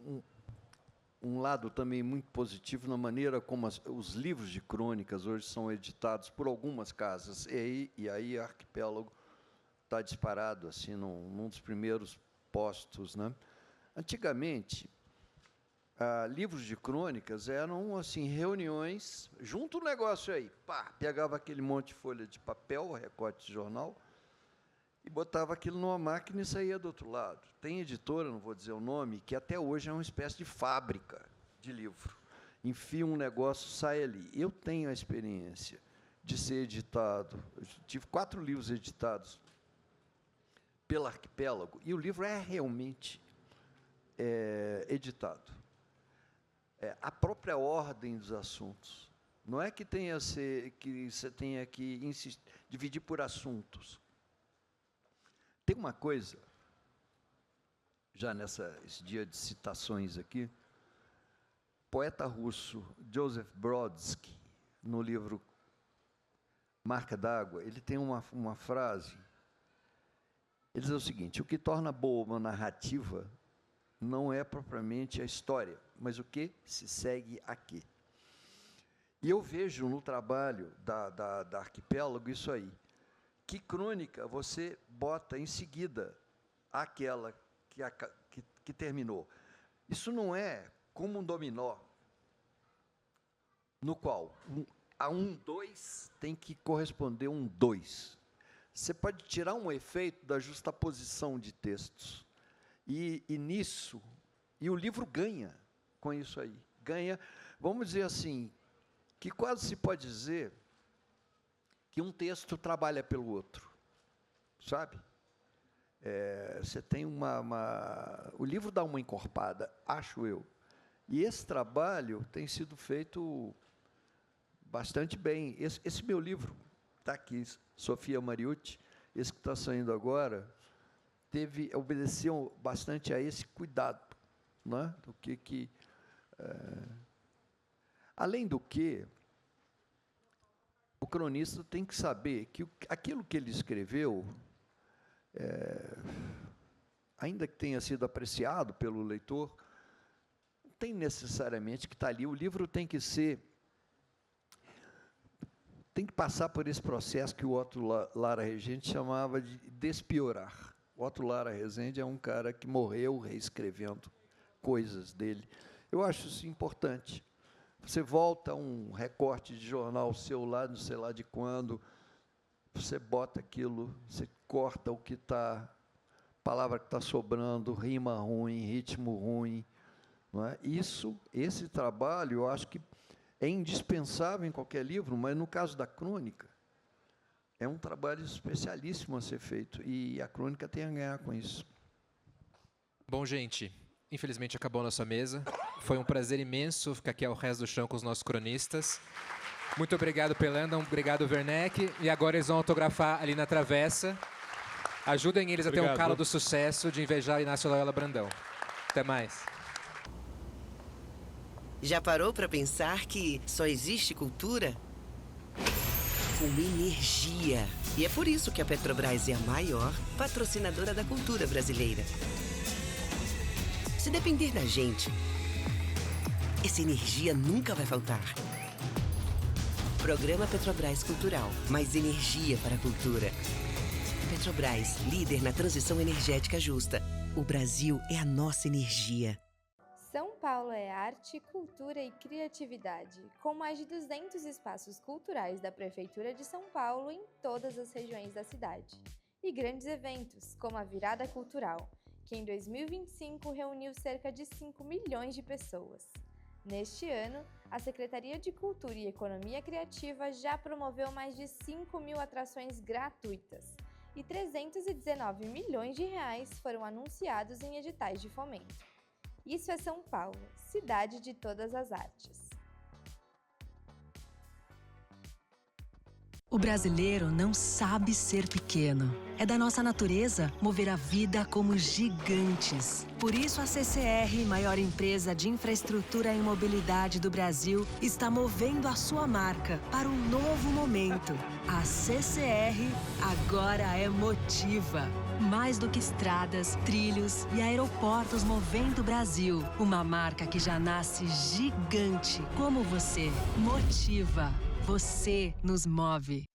um lado também muito positivo na maneira como os livros de crônicas hoje são editados por algumas casas. E aí Arquipélago está disparado assim, num dos primeiros postos, né? Antigamente, livros de crônicas eram assim reuniões, junta o negócio aí, pegava aquele monte de folha de papel, recorte de jornal, e botava aquilo numa máquina e saía do outro lado. Tem editora, não vou dizer o nome, que até hoje é uma espécie de fábrica de livro. Enfia um negócio, sai ali. Eu tenho a experiência de ser editado, eu tive 4 livros editados pela Arquipélago, e o livro é realmente editado. A própria ordem dos assuntos. Não é que você tenha que dividir por assuntos. Tem uma coisa, já esse dia de citações aqui, poeta russo Joseph Brodsky, no livro Marca d'Água, ele tem uma frase, ele diz o seguinte: o que torna boa uma narrativa não é propriamente a história, mas o que se segue aqui. E eu vejo no trabalho da Arquipélago isso aí. Que crônica você bota em seguida aquela que terminou? Isso não é como um dominó, no qual a 2 tem que corresponder 2. Você pode tirar um efeito da justaposição de textos. E nisso, o livro ganha com isso aí. Ganha, vamos dizer assim, que quase se pode dizer que um texto trabalha pelo outro, sabe? Você tem o livro dá uma encorpada, acho eu. E esse trabalho tem sido feito bastante bem. Esse meu livro, está aqui, Sofia Mariucci, esse que está saindo agora, obedeceu bastante a esse cuidado, né? Além do que, o cronista tem que saber que aquilo que ele escreveu, ainda que tenha sido apreciado pelo leitor, não tem necessariamente que estar ali. O livro tem que passar por esse processo que o Otto Lara Rezende chamava de despiorar. O Otto Lara Rezende é um cara que morreu reescrevendo coisas dele. Eu acho isso importante. Você volta a um recorte de jornal seu lá, não sei lá de quando, você bota aquilo, você corta o que está, palavra que está sobrando, rima ruim, ritmo ruim. Não é? Esse trabalho, eu acho que é indispensável em qualquer livro, mas no caso da crônica, é um trabalho especialíssimo a ser feito, e a crônica tem a ganhar com isso. Bom, gente, infelizmente acabou a nossa mesa. Foi um prazer imenso ficar aqui ao resto do chão com os nossos cronistas. Muito obrigado, Pelanda, obrigado, Werneck. E agora eles vão autografar ali na travessa. Ajudem eles a ter um calo do sucesso de invejar Inácio Loyola Brandão. Até mais. Já parou para pensar que só existe cultura com energia? E é por isso que a Petrobras é a maior patrocinadora da cultura brasileira. Se depender da gente, essa energia nunca vai faltar. Programa Petrobras Cultural. Mais energia para a cultura. Petrobras, líder na transição energética justa. O Brasil é a nossa energia. São Paulo é arte, cultura e criatividade, com mais de 200 espaços culturais da Prefeitura de São Paulo em todas as regiões da cidade. E grandes eventos, como a Virada Cultural, que em 2025 reuniu cerca de 5 milhões de pessoas. Neste ano, a Secretaria de Cultura e Economia Criativa já promoveu mais de 5 mil atrações gratuitas e 319 milhões de reais foram anunciados em editais de fomento. Isso é São Paulo, cidade de todas as artes. O brasileiro não sabe ser pequeno. É da nossa natureza mover a vida como gigantes. Por isso, a CCR, maior empresa de infraestrutura e mobilidade do Brasil, está movendo a sua marca para um novo momento. A CCR agora é Motiva. Mais do que estradas, trilhos e aeroportos movendo o Brasil. Uma marca que já nasce gigante, como você. Motiva. Você nos move.